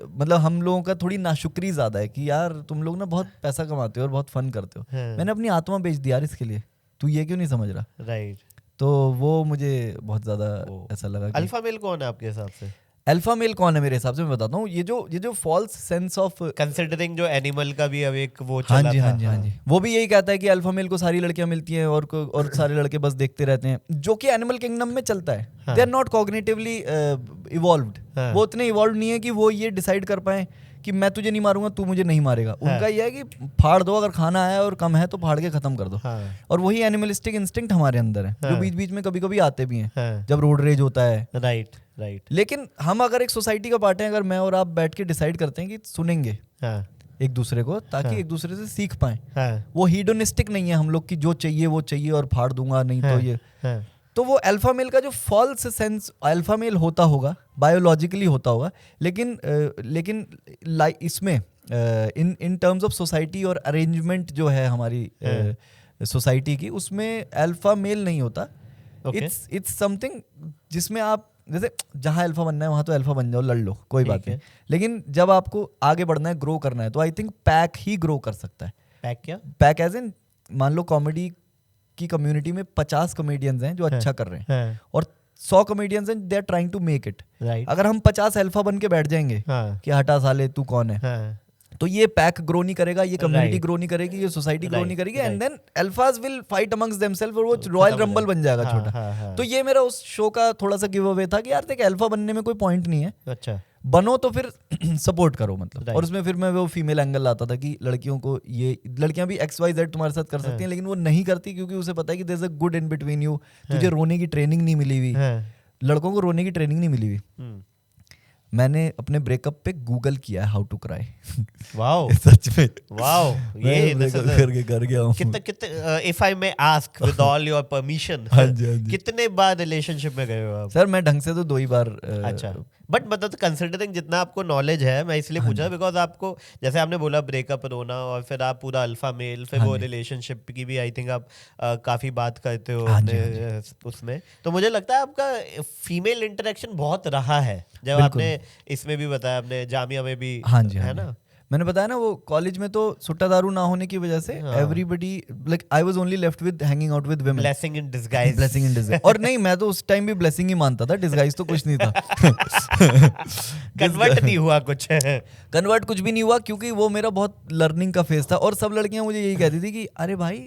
मतलब हम लोगों का थोड़ी नाशुक्री ज्यादा है कि यार तुम लोग ना बहुत पैसा कमाते हो और बहुत फन करते हो, मैंने अपनी आत्मा बेच दी यार इसके लिए, तू ये क्यों नहीं समझ रहा, राइट। तो वो मुझे बहुत ज्यादा ऐसा लगा। अल्फा मेल कौन है आपके हिसाब से? अल्फा मेल कौन है मेरे हिसाब से मैं बताता हूँ, ये जो फॉल्स सेंस ऑफ कंसिडरिंग जो एनिमल का भी अब एक वो चला था। हाँ जी, वो भी यही कहता है कि अल्फा मेल को सारी लड़कियां मिलती हैं और सारे लड़के बस देखते रहते हैं, जो कि एनिमल किंगडम में चलता है। They are not cognitively evolved, वो इतने इवॉल्व नहीं है कि वो ये डिसाइड कर पाए कि मैं तुझे नहीं मारूंगा तू मुझे नहीं मारेगा। उनका ये है कि फाड़ दो, अगर खाना आया और कम है तो फाड़ के खत्म कर दो। और वही एनिमलिस्टिक इंस्टिंक्ट हमारे अंदर है, जो बीच बीच में कभी कभी आते भी हैं जब रोड रेज होता है, राइट। लेकिन हम अगर एक सोसाइटी का पार्ट हैं, अगर मैं और आप बैठ के डिसाइड करते हैं कि सुनेंगे एक दूसरे को ताकि एक दूसरे से सीख पाए, वो हीडोनिस्टिक नहीं है हम लोग की जो चाहिए वो चाहिए और फाड़ दूंगा नहीं तो ये, तो वो अल्फा मेल का जो फॉल्स सेंस अल्फा मेल होता होगा, बायोलॉजिकली होता होगा, लेकिन इसमें इन टर्म्स ऑफ सोसाइटी और अरेंजमेंट जो है हमारी सोसाइटी की, उसमें अल्फा मेल नहीं होता। इट्स समथिंग जिसमें आप जैसे जहाँ अल्फा बनना है वहाँ तो अल्फा बन जाओ, लड़ लो, कोई बात नहीं। लेकिन जब आपको आगे बढ़ना है, ग्रो करना है, तो I think pack he grow कर सकता है। पैक क्या? पैक एज इन मान लो कॉमेडी आपकी कम्युनिटी में 50 कॉमेडियंस हैं जो अच्छा कर रहे हैं हाँ, और 100 कॉमेडियंस हैं they are trying to make it. Right, अगर हम 50 अल्फा बन के बैठ जाएंगे हाँ, कि हटा साले तू कौन है, हाँ, तो ये पैक ग्रो नहीं करेगा, ये कम्युनिटी Right. ग्रो नहीं करेगी, ये सोसाइटी ग्रो Right, नहीं करेगी, right. एंड देन अल्फाज विल फाइट अमंग्स देमसेल्फ और वो रॉयल खत्म हो रंबल बन जाएगा हाँ, छोटा। हाँ, हाँ, तो ये मेरा उस शो का थोड़ा सा गिव अवे था कि यार देख अल्फा बनने में कोई पॉइंट नहीं है, अच्छा, बनो तो फिर सपोर्ट करो मतलब। Right. और उसमें फिर मैं वो फीमेल एंगल लाता था कि लड़कियों को ये लड़कियां भी XYZ तुम्हारे साथ कर सकती हैं लेकिन वो नहीं करती क्योंकि उसे पता है कि there is a good in between you, तुझे रोने की ट्रेनिंग नहीं मिली हुई, हाँ, लड़कों को रोने की ट्रेनिंग नहीं मिली हुई। हम्म, मैंने अपने ब्रेकअप पे गूगल किया है हाउ टू क्राई। वाओ, सच में वाओ, ये मैं breakup करके कर गया हूँ। कितने if I may ask with all your permission, हाँ जी, हाँ जी। कितने बार रिलेशनशिप में गए हो आप? सर मैं ढंग से तो 2 ही बार अच्छा, बट मतलब कंसिडरिंग जितना आपको नॉलेज है, मैं इसलिए पूछा बिकॉज आपको जैसे आपने बोला ब्रेकअप रोना और फिर आप पूरा अल्फा मेल, फिर वो रिलेशनशिप की भी आई थिंक आप काफी बात करते हो हाँ जी, अपने उसमें, तो मुझे लगता है आपका फीमेल इंटरेक्शन बहुत रहा है, जब बिल्कुल। आपने इसमें भी बताया, आपने जामिया में भी, हाँ जी, है हाँ ना? जी। मैंने बताया ना वो कॉलेज में तो सुट्टा दारू ना होने की वजह से everybody like I was only left with hanging out with women. Blessing in disguise, blessing in disguise. और नहीं मैं तो उस टाइम भी ब्लेसिंग ही मानता था, डिस्गाइज तो कुछ नहीं था। कन्वर्ट नहीं हुआ कुछ। कन्वर्ट कुछ भी नहीं हुआ क्योंकि वो मेरा बहुत लर्निंग का फेज था और सब लड़कियां मुझे यही कहती थी कि अरे भाई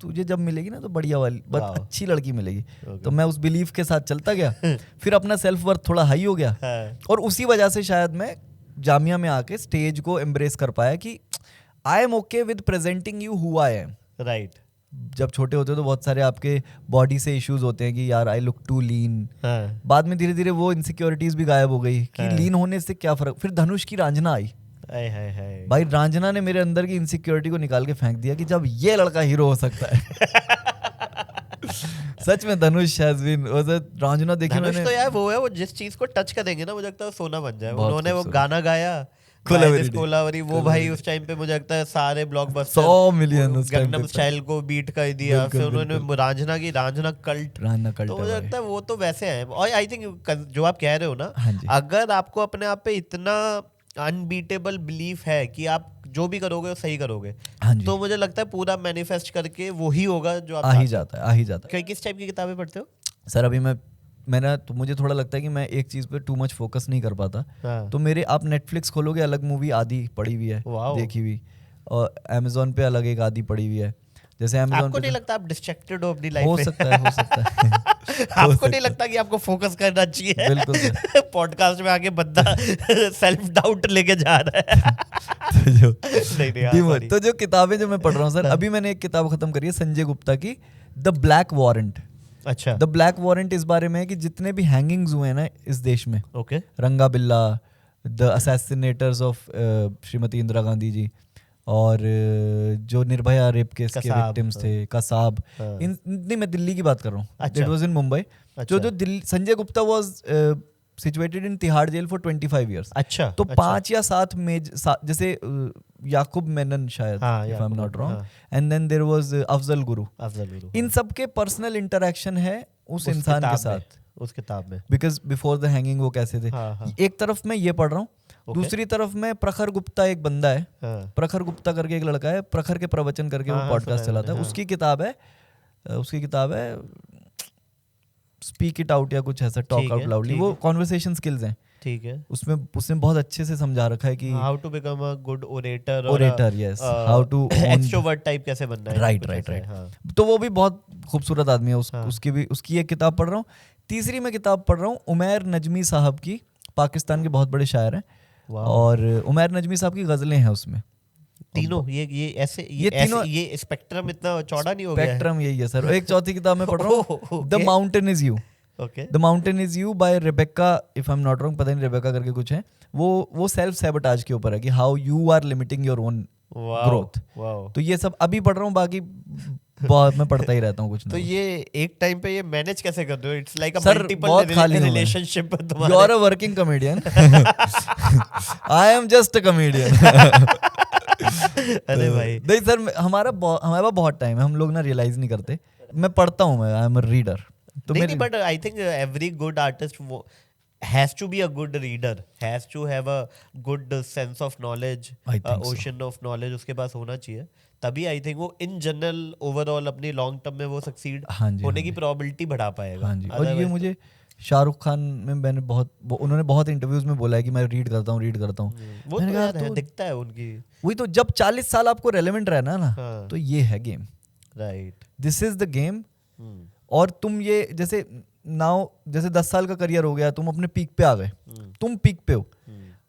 तुझे जब मिलेगी ना तो बढ़िया वाली बहुत अच्छी लड़की मिलेगी। तो मैं उस बिलीफ के साथ चलता गया, फिर अपना सेल्फ वर्थ थोड़ा हाई हो गया और उसी वजह से शायद मैं जामिया में आके स्टेज को एम्ब्रेस कर पाया कि I am okay with presenting you who I am. Right, जब छोटे होते हो तो बहुत सारे आपके बॉडी से इश्यूज होते हैं कि यार आई लुक टू लीन। बाद में धीरे धीरे वो इनसिक्योरिटीज भी गायब हो गई कि लीन होने से क्या फर्क। फिर धनुष की रांझना आई, भाई रांझना ने मेरे अंदर की इनसिक्योरिटी को निकाल के फेंक दिया कि जब ये लड़का हीरो हो सकता है। सच में धनुष हैज बीन रांझना देखी धनुष मैंने। तो यार वो है, वो जिस चीज को टच करेंगे ना मुझे लगता है सोना बन जाए। बहुत उन्होंने वो खूबसूरत। गाना गाया कोलावरी, वो भाई उस टाइम पे मुझे लगता है सारे ब्लॉकबस्टर 100 मिलियन उस टाइम गंगनम पे। स्टाइल को बीट कर दिया। फिर उन्होंने रांझना कल्ट, तो मुझे लगता है वो तो वैसे है। और आई थिंक जो आप कह रहे हो ना, हाँ जी। अगर आपको अपने आप पे इतना अनबीटेबल बिलीफ है कि आप जो भी करोगे वो सही करोगे, हाँ जी। तो मुझे लगता है पूरा मैनिफेस्ट करके वो ही होगा जो आप आ ही जाता है। किस टाइप की किताबें पढ़ते हो? सर अभी मैंने तो मुझे थोड़ा लगता है कि मैं एक चीज पे टू मच फोकस नहीं कर पाता। तो मेरे आप नेटफ्लिक्स खोलोगे अलग मूवी आधी पड़ी हुई है, देखी हुई, और अमेजोन पे अलग एक आधी पड़ी हुई है। जैसे अमेजोन आपको नहीं लगता आप डिस्ट्रैक्टेड हो अपनी लाइफ हो में? सकता है आपको नहीं लगता कि आपको फोकस करना चाहिए? बिल्कुल पॉडकास्ट में आके बंदा सेल्फ डाउट लेके जा रहा है। तो जो किताबें जो मैं पढ़ रहा हूँ सर, अभी मैंने एक किताब खत्म करी है संजय गुप्ता की, द ब्लैक वारंट। अच्छा, द ब्लैक वारंट इस बारे में है कि जितने भी हैंगिंग्स हुए हैं ना इस देश में, ओके, रंगा बिल्ला, द असैसिनेटर्स ऑफ श्रीमती इंदिरा गांधी जी, और जो निर्भया रेप केस के विक्टिम्स थे, कसाब, नहीं मैं दिल्ली की बात कर रहा हूँ, इट वाज इन मुंबई। जो Delhi, Sanjay Gupta was situated in Tihar jail for 25 years। अच्छा, तो 5 या 7 जैसे याकूब मेनन शायद, if I am not wrong, and then there was Afzal Guru. इन सब के पर्सनल इंटरेक्शन है उस इंसान के साथ उस किताब में, बिकॉज बिफोर द हैंगिंग वो कैसे थे। एक तरफ मैं ये पढ़ रहा हूँ, दूसरी तरफ में प्रखर गुप्ता एक बंदा है, प्रखर गुप्ता करके एक लड़का है, प्रखर के प्रवचन करके वो पॉडकास्ट चलाता है, उसकी किताब है स्पीक इट आउट या कुछ ऐसा, टॉक आउट लाउडली, वो कॉन्वर्सेशन स्किल्स हैं। ठीक है, उसने बहुत अच्छे से समझा रखा है कि how to become a good orator, yes, how to extrovert type कैसे बनना है। राइट। तो वो भी बहुत खूबसूरत आदमी है, उसकी एक किताब पढ़ रहा हूँ। तीसरी मैं किताब पढ़ रहा हूँ उमैर नजमी साहब की, पाकिस्तान के बहुत बड़े शायर हैं, और उमैर नजमी साहब की गजलें हैं उसमें तीनों। ये ऐसे ये स्पेक्ट्रम इतना चौड़ा नहीं हो गया है? स्पेक्ट्रम यही है सर। एक चौथी किताब में पढ़ रहा हूँ, the mountain is you. The mountain is you by Rebecca, if I am not wrong, पता नहीं रेबेका करके कुछ है। वो सेल्फ सैबोटाज के ऊपर है कि how you are limiting your own growth. तो ये सब अभी पढ़ रहा हूँ, बाकी बहुत मैं पढ़ता ही रहता हूँ कुछ ना। तो ये एक टाइम पे ये मैनेज कैसे करते हो? It's like a sir, multiple relationship तुम्हारे। You are a working comedian, I am just a comedian. अरे भाई नहीं सर, हमारे पास बहुत टाइम है, हम लोग ना रियलाइज नहीं करते। मैं पढ़ता हूँ, मैं आई एम अ रीडर। तो नहीं, but I think every good artist has to be a good reader, has to have a good sense of knowledge, ocean of knowledge उसके पास होना चाहिए, तभी आई थिंक वो इन जनरल ओवरऑल अपनी long term में वो सक्सीड हाँ जी, होने हाँ की जी। प्रोबेबिलिटी बढ़ा पाएगा। हाँ जी, और ये Otherwise मुझे शाहरुख खान में मैंने उन्होंने बहुत इंटरव्यूज में बोला है कि मैं रीड करता हूँ वो मैंने तो कहा यार है, तो दिखता है उनकी। वही तो, जब 40 साल आपको रेलेवेंट रहना ना हाँ। तो ये है game, right. This is the game. और तुम ये जैसे नाउ जैसे 10 साल का करियर हो गया, तुम अपने पीक पे आ गए, तुम पीक पे हो,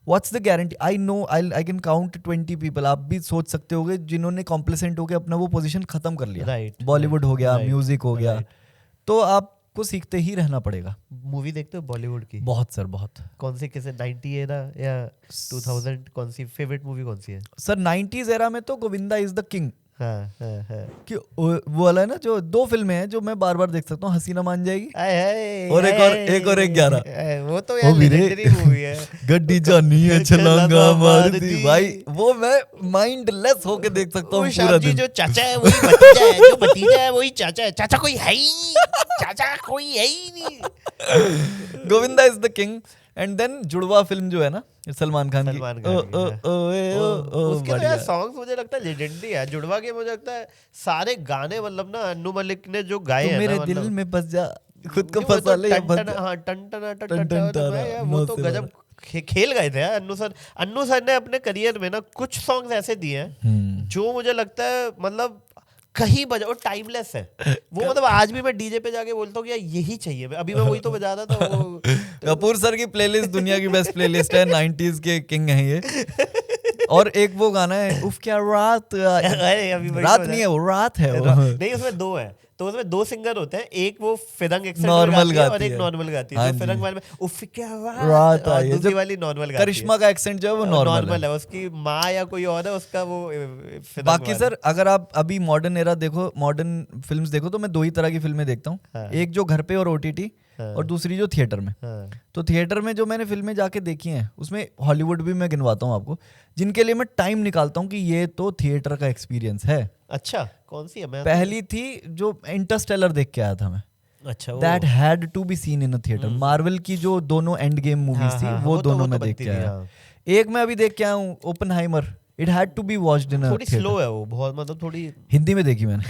what's the guarantee? I know I can count 20 people, आप भी सोच सकते होगे जिन्होंने कॉम्प्लेसेंट होकर अपना वो पोजीशन खत्म कर लिया। Right, बॉलीवुड हो गया, right, म्यूजिक हो गया, right. तो आपको सीखते ही रहना पड़ेगा। मूवी देखते हो बॉलीवुड की? बहुत सर, बहुत। कौन सी, किसे 90 एरा या 2000, कौन सी फेवरेट मूवी कौन सी है? सर 90s एरा में तो गोविंदा इज द किंग। हाँ, हाँ, हाँ। कि वो वाला है ना, जो 2 फिल्में हैं जो मैं बार बार देख सकता हूँ, हसीना मान जाएगी आए, आए, और एक और एक 11। आए, वो तो यार लेजेंडरी मूवी है। गड्डी जानी है छलांगा मार दी भाई, वो मैं माइंडलेस होके देख सकता हूँ पूरा दिन। जो चाचा है वही भतीजा है, जो भतीजा है वही चाचा है, चाचा कोई है ही नहीं, चाचा कोई है ही नहीं। Govinda is the king. And then Judwaa film जो है ना सलमान खान की, उसके तो यार सॉन्ग्स मुझे लगता है लेजेंडरी है। जुड़वा के मुझे लगता है सारे गाने, मतलब ना अन्नू मलिक ने जो गाए हैं मेरे ना, दिल मतलब में बस जा, खुद को वो फंसा ले, टन टन, हाँ, टन टन टन टन, वो तो गजब खेल गए थे यार अन्नू सर ने अपने करियर में ना कुछ सॉन्ग्स ऐसे दिए हैं जो मुझे लगता है मतलब कहीं बजा, और टाइमलेस है वो। मतलब आज भी मैं डीजे पे जाके बोलता हूँ कि यार यही चाहिए। अभी मैं वही तो बजा रहा था वो कपूर सर की प्लेलिस्ट दुनिया की बेस्ट प्लेलिस्ट है, 90s के किंग हैं ये। और एक वो गाना है उफ क्या रात, अरे अभी वही रात तो नहीं है वो, रात है वो। नहीं, उसमें 2 है, तो उसमें 2 सिंगर होते हैं, एक वो फिरंग एक्सेंट में नॉर्मल गाती है और गाती एक है। नॉर्मल गाती है। हाँ जो जी। फिरंग वाले में उफ क्या रात और आई है, दूसरी जो वाली नॉर्मल गाती है। करिश्मा का एक्सेंट जो है वो नॉर्मल है। उसकी माँ या कोई और है उसका वो फिरंग बाकी वाला। सर अगर आप अभी मॉडर्न एरा देखो, मॉडर्न फिल्म्स देखो, तो मैं 2 ही तरह की फिल्में देखता हूँ। हाँ। एक जो घर पे और ओटीटी, और दूसरी जो थिएटर में। हाँ। तो थिएटर में जो मैंने फिल्में जाके देखी हैं उसमें हॉलीवुड भी मैं गिनवाता हूँ आपको, जिनके लिए मैं टाइम निकालता हूँ कि ये तो थिएटर का एक्सपीरियंस है। अच्छा, कौन सी है? मैं पहली थी जो इंटरस्टेलर देख के आया था मैं, अच्छा that had to be seen in a theatre. Marvel की जो दोनों एंड गेम मूवीज थी वो दोनों मैं देख के आया। एक मैं अभी देख के आया हूँ Oppenheimer, it had to be watched in a थोड़ी स्लो है वो बहुत, मतलब थोड़ी हिंदी में देखी मैंने।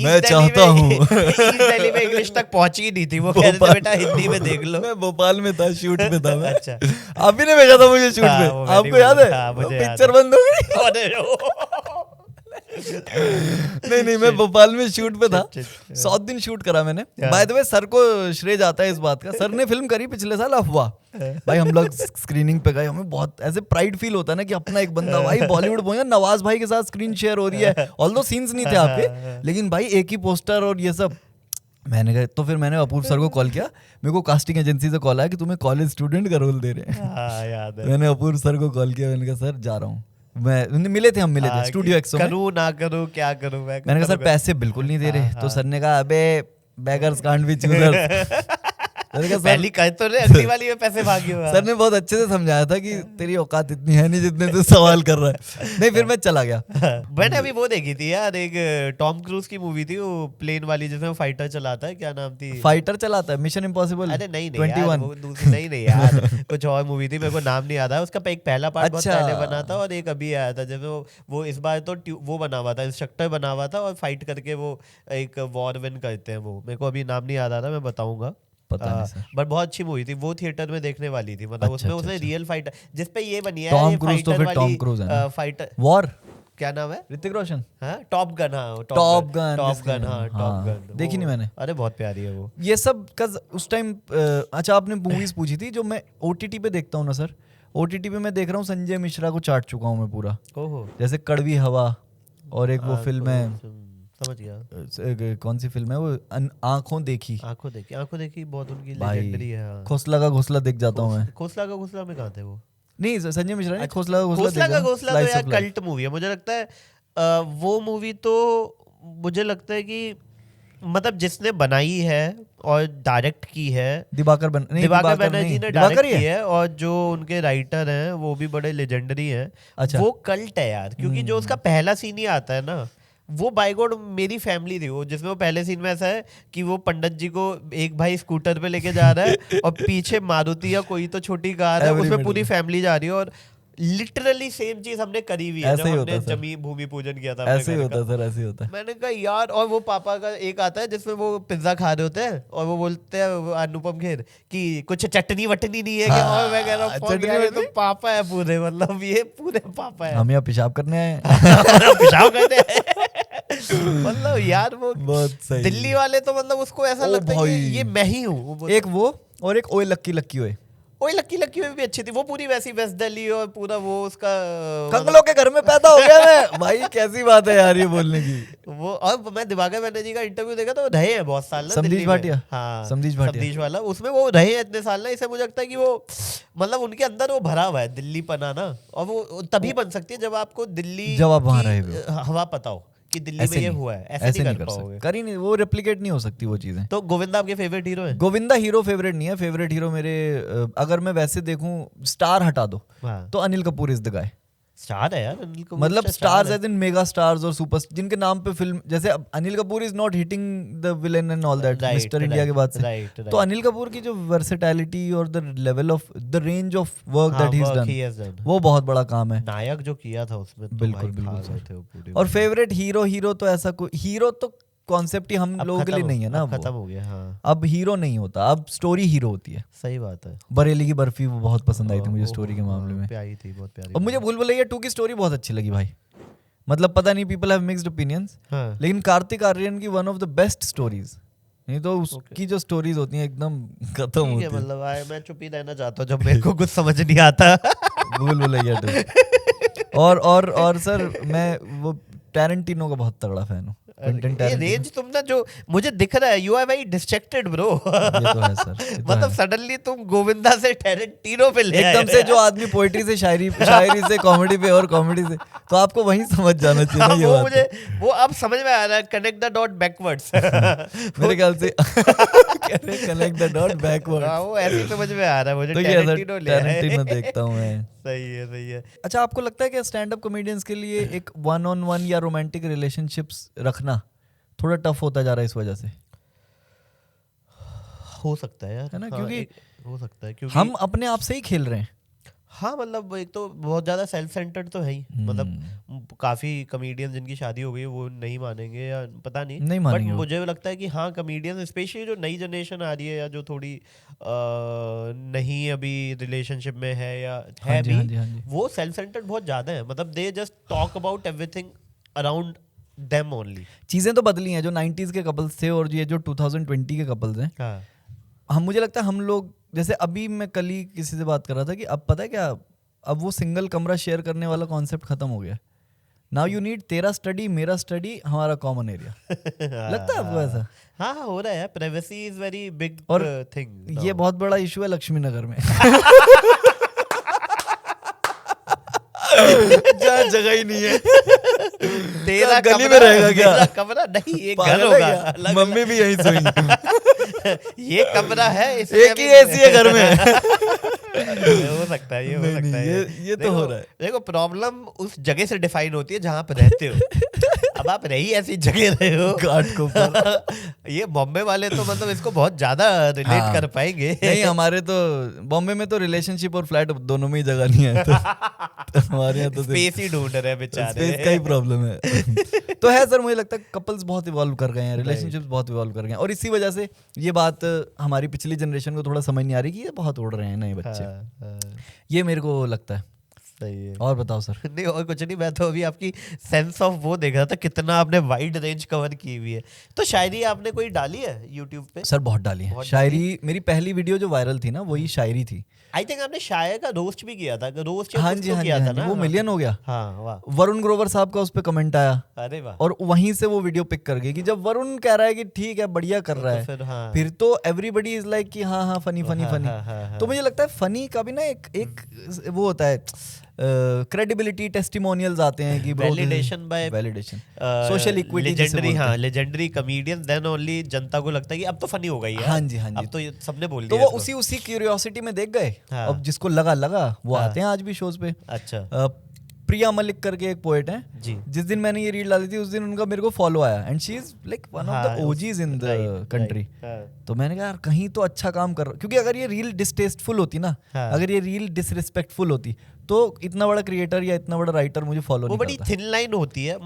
मैं चाहता हूँ दिल्ली में इंग्लिश तक पहुंची ही नहीं थी, वो कह रहे थे बेटा हिंदी में देख लो। मैं भोपाल में था, शूट पे था मैं। अच्छा, आप भी ने भेजा था मुझे शूट हाँ, पे, वो आपको याद है? हाँ, मुझे याद पिक्चर बंद हो गई। अरे नहीं मैं भोपाल में शूट पे था, अच्छा। 100 दिन शूट करा मैंने। बाय द वे सर को श्रेय जाता है इस बात का, सर ने फिल्म करी पिछले साल अफवाह। भाई हम लोग स्क्रीनिंग पे गए, हमें बहुत ऐसे प्राइड फील होता है ना कि अपना एक बंदा, भाई बॉलीवुड बोल, नवाज भाई के साथ स्क्रीन शेयर हो रही है, ऑल्दो सीन्स नहीं थे आपके, लेकिन भाई एक ही पोस्टर और ये सब। मैंने कहा, तो फिर मैंने अपूर्व सर को कॉल किया, मेरे को कास्टिंग एजेंसी से कॉल आया कि तुम्हें कॉलेज स्टूडेंट का रोल दे रहे हैं। याद है। मैंने अपूर्व सर को कॉल किया, मैंने कहा सर जा रहा हूँ मैं, मिले थे, हम मिले थे स्टूडियो एक्सो में। करूँ ना करूँ क्या करूँ मैं? मैंने कहा सर पैसे बिल्कुल नहीं दे रहे, तो सर ने कहा अबे बेगर्स कांट बी चूजर्स। पहली कह तो रहे, अगली वाली में पैसे भागे हुआ। सर ने बहुत अच्छे से समझाया था कि तेरी औकात इतनी है नहीं जितने तू सवाल कर रहा है। नहीं फिर मैं चला गया। मैंने अभी वो देखी थी यार, एक टॉम क्रूज की मूवी थी वो प्लेन वाली, जिसमें वो फाइटर चलाता है, क्या नाम थी? फाइटर चलाता है, मिशन इम्पॉसिबल। अरे नहीं 21 यार, वो दूसरी नहीं यार, कुछ और मूवी थी, मेरे को नाम नहीं याद है उसका। एक पहला पार्ट बहुत पहले बना था और एक अभी आया था, जिसमें वो इस बार तो वो बना हुआ था, इंस्ट्रक्टर बना हुआ था और फाइट करके वो एक वॉर विन करते हैं। वो मेरे को अभी नाम नहीं याद आ रहा, मैं बताऊंगा। पता नहीं सर, बट बहुत अच्छी मूवी थी वो, थिएटर में देखने वाली थी। मतलब उसमें उसने रियल फाइटर, जिसपे ये बनी है टॉम क्रूज, तो फिर टॉम क्रूज है ना, फाइटर वॉर, क्या नाम है? ऋतिक रोशन। हाँ, टॉप गन। हाँ, टॉप गन, हाँ, टॉप गन देखी नहीं मैंने। अरे बहुत प्यारी है वो। ये सब का उस टाइम। अच्छा आपने मूवीज पूछी थी जो मैं ओटीटी पे देखता हूँ ना सर, ओटीटी पे मैं देख रहा हूँ संजय मिश्रा को चाट चुका हूँ मैं पूरा। ओहो, जैसे कड़वी हवा, और एक वो फिल्म है, समझ गया कौन सी फिल्म है वो, आंखों देखी। आंखों देखी बहुत उनकी लेजेंडरी है। खोसला का घोसला देख जाता हूँ मैं। खोसला का घोसला में कहाँ थे वो? नहीं संजय मिश्रा ने खोसला का घोसला तो यार कल्ट मूवी है मुझे लगता है। वो मूवी तो मुझे लगता है कि मतलब जिसने बनाई है और डायरेक्ट की है, दिवाकर बनर्जी ने डायरेक्ट की है, और जो उनके राइटर हैं वो भी बड़े लेजेंडरी हैं। अच्छा। वो कल्ट है यार, क्योंकि जो उसका पहला सीन ही आता है ना, वो बाय गॉड मेरी फैमिली थी वो, जिसमें वो पहले सीन में ऐसा है कि वो पंडित जी को एक भाई स्कूटर पे लेके जा रहा है और पीछे मारुति या कोई तो छोटी कार है, उसमें पूरी फैमिली जा रही है, और लिटरली सेम चीज हमने करी हुई है ऐसे जब ही हमने होता है, जमीन भूमि पूजन किया था ऐसे ही होता है सर, ऐसे ही होता है। मैंने कहा यार, और वो पापा का एक आता है जिसमें वो पिज्जा खा रहे होते हैं और वो बोलते हैं वो अनुपम खेर कि कुछ चटनी वटनी नहीं है क्या? और मैं कह रहा हूँ चटनी यार, ये तो वटनी? पापा है पूरे, मतलब ये पूरे पापा है। हम यहाँ पेशाब करने आए हैं। पेशाब करते हैं। मतलब यार वो बहुत सही। दिल्ली वाले तो मतलब उसको ऐसा ओ लगता है कि भाई। ये मैं ही हूँ। एक वो और एक ओए लक्की लक्की ओए। ओए लक्की लक्की में भी अच्छी थी वो, पूरी वैसी वेस्ट दिल्ली और पूरा वो उसका कंगलों के घर में पैदा हो गया मैं। भाई कैसी बात है यार ये बोलने की। वो। और मैं दिवाकर बनर्जी का इंटरव्यू देखा तो वो रहे हैं बहुत साल ना समधीश दिल्ली में। भाटिया? हाँ समधीश भाटिया। समधीश वाला, उसमें वो रहे हैं इतने साल ना, इससे मुझे लगता है कि वो मतलब उनके अंदर वो भरा हुआ है दिल्ली पना ना, और वो तभी बन सकती है जब आपको दिल्ली जब आप वहाँ की रहे हुए हवा पता हो कि दिल्ली ऐसे में ये नहीं, हुआ है, ऐसे नहीं कर कर पाओगे। सकते, कर ही नहीं, वो रेप्लिकेट नहीं हो सकती वो चीजें। तो गोविंदा आपके फेवरेट हीरो है? गोविंदा हीरो फेवरेट नहीं है। फेवरेट हीरो मेरे अगर मैं वैसे देखूं, स्टार हटा दो हाँ तो Anil Kapoor is the guy. Star है यार अनिल कपूर, मतलब अच्छा स्टार्स है। एज इन मेगा स्टार्स और सुपर, जिनके नाम पे फिल्म, जैसे अब Anil Kapoor is not hitting the villain and all that, Right, mister India के बाद से। right, तो अनिल कपूर की जो वर्सेटैलिटी और the level of the range of work हाँ, that he work done, he has done। वो बहुत बड़ा काम है। नायक जो किया था उसमें तो बिल्कुल, भाई खा बिल्कुल गए सर। थे वो पूरे। और फेवरेट हीरो तो ऐसा कोई हीरो तो कॉन्सेप्ट ही हम अब लोगों के लिए खत्म नहीं है ना। अब वो खत्म हो गया। हाँ अब हीरो नहीं होता, अब स्टोरी हीरो होती है। सही बात है। बरेली की बर्फी वो बहुत पसंद आई थी मुझे ओह, स्टोरी के मामले में। प्यारी थी, बहुत प्यारी। और मुझे भूल भुलैया 2 की स्टोरी बहुत अच्छी लगी भाई। मतलब पता नहीं, पीपल हैव मिक्स्ड ओपिनियंस, हाँ लेकिन कार्तिक आर्यन की one of the best stories. नहीं तो उसकी जो स्टोरीज होती हैं एकदम खत्म ठीक होती है, है। मतलब मैं चुप ही रहना चाहता हूँ जब मेरे को कुछ समझ नहीं आता। भूल भुलैया 2। और सर मैं वो टैरेंटिनो का बहुत तगड़ा फैन हूँ। क्विंटन ये टैरेंटिनो। रेंज तुम ना जो मुझे दिख रहा है, you are very distracted bro. ये तो है सर, ये तो मतलब है। सडनली तुम गोविंदा से टैरेंटिनो पे ले एकदम से जो आदमी पोइट्री से शायरी से कॉमेडी पे और कॉमेडी से, तो आपको वहीं समझ जाना चाहिए ना ये वो बात। मुझे वो अब समझ में आ रहा है, कनेक्ट द डॉट बैकवर्ड्स। मेरे ख्याल से कनेक्ट द डॉट बैकवर्ड। वो ऐसे ही समझ में आ रहा है मुझे, तो ये टैरेंटिनो ले आए। टैरेंटिनो देखता हूँ मैं। सही है, सही है। अच्छा, आपको लगता है कि स्टैंड अप कॉमेडियंस के लिए एक 1-on-1 या रोमांटिक रिलेशनशिप्स रखना थोड़ा टफ होता जा रहा है इस वजह से? हो सकता है यार, है ना, हाँ, क्योंकि हो सकता है क्योंकि हम अपने आप से ही खेल रहे हैं। हाँ मतलब एक तो बहुत ज्यादा सेल्फ सेंटर्ड तो है ही। मतलब काफी कमेडियन जिनकी शादी हो गई वो नहीं मानेंगे या पता नहीं नहीं बट मानेंगे वो। मुझे लगता है कि हाँ कमेडियन स्पेशली जो नई जनरेशन आ रही है या जो थोड़ी नहीं अभी रिलेशनशिप में है या हाँ है जी, भी, हाँ जी, हाँ जी। वो सेल्फ सेंटर्ड बहुत ज्यादा है। मतलब they just talk about everything around them only. चीजें तो बदली हैं, जो 90s के कपल्स थे और ये जो 2020 के कपल्स हैं, हाँ हम मुझे लगता है हम लोग, जैसे अभी मैं कल ही किसी से बात कर रहा था कि अब पता है क्या, अब वो सिंगल कमरा शेयर करने वाला कॉन्सेप्ट खत्म हो गया। नाउ यू नीड तेरा स्टडी मेरा स्टडी हमारा कॉमन एरिया। लगता है आपको ऐसा? हाँ हाँ हो रहा है। प्राइवेसी इज वेरी बिग और थिंग। ये बहुत बड़ा इशू है लक्ष्मी नगर में। जहाँ जगह ही नहीं है। तेरा गली में कमरा, रहेगा क्या? मेरा कमरा नहीं, एक घर पागल है होगा क्या? अलग मम्मी भी यहीं सोई। ये कमरा है, इसमें एक ही एसी है घर में। हो सकता है, ये हो नहीं, सकता नहीं, है। ये तो हो रहा है। देखो प्रॉब्लम उस जगह से डिफाइन होती है जहाँ पे रहते हो। अब आप रही ऐसी जगह रहे हो घाट के ऊपर। ये बॉम्बे वाले तो मतलब इसको बहुत ज्यादा रिलेट हाँ। कर पाएंगे। नहीं, हमारे तो बॉम्बे में तो रिलेशनशिप और फ्लैट दोनों में ही जगह नहीं है, तो हमारे यहाँ तो स्पेस ही ढूंढ रहे हैं बेचारे। स्पेस का ही प्रॉब्लम है। तो है सर, मुझे लगता है कपल्स बहुत इवॉल्व कर गए हैं, रिलेशनशिप्स बहुत इवॉल्व कर गए हैं, और इसी वजह से ये बात हमारी पिछली जनरेशन को थोड़ा समझ नहीं आ रही कि ये बहुत उड़ रहे हैं नए बच्चे। हाँ। ये मेरे को लगता है। सही है। और बताओ सर। नहीं और कुछ नहीं, मैं तो अभी आपकी सेंस ऑफ वो देख रहा था कितना आपने वाइड रेंज कवर की हुई है। तो शायरी आपने कोई डाली है यूट्यूब पे? सर बहुत डाली है बहुत शायरी। मेरी पहली वीडियो जो वायरल थी ना वही शायरी थी। आई थिंक आपने शायर का रोस्ट भी किया था, रोस्ट हाँ जी, हाँ जी, किया हाँ था जी, ना? वो मिलियन हो गया। हाँ वाह, वरुण ग्रोवर साहब का उस पे कमेंट आया अरे वाह। और वहीं से वो वीडियो पिक कर गई कि जब वरुण कह रहा है कि ठीक है बढ़िया कर रहा है, फिर हाँ फिर तो एवरीबडी इज लाइक कि हाँ हाँ फनी फनी हाँ, फनी। हाँ, हाँ, हाँ। तो मुझे लगता है फनी का भी ना एक वो होता है, क्रेडिबिलिटी, टेस्टिमोनियल्स आते हैं कि validation by validation, social equity legendary. हाँ लेजेंडरी कमेडियन, देन ओनली जनता को लगता है कि अब तो फनी हो गई है। हाँ जी, हाँ जी। अब तो ये सबने बोल तो दिया वो उसी क्यूरियोसिटी में देख गए। हाँ। अब जिसको लगा वो आते हैं आज भी शोज पे। अच्छा प्रिया मलिक करके एक पोएट है जी। जिस दिन मैंने ये रील डाली थी उस दिन उनका मेरे को फॉलो आया and she is like one of the OGs in the country. तो मैंने कहा यार कहीं तो अच्छा काम कर रहा, क्योंकि अगर ये रील डिसटेस्टफुल होती ना, अगर ये रील डिसरिस्पेक्टफुल होती तो इतना बड़ा क्रिएटर या इतना बड़ा राइटर मुझे फॉलो नहीं करता। वो बड़ी थिन लाइन होती है,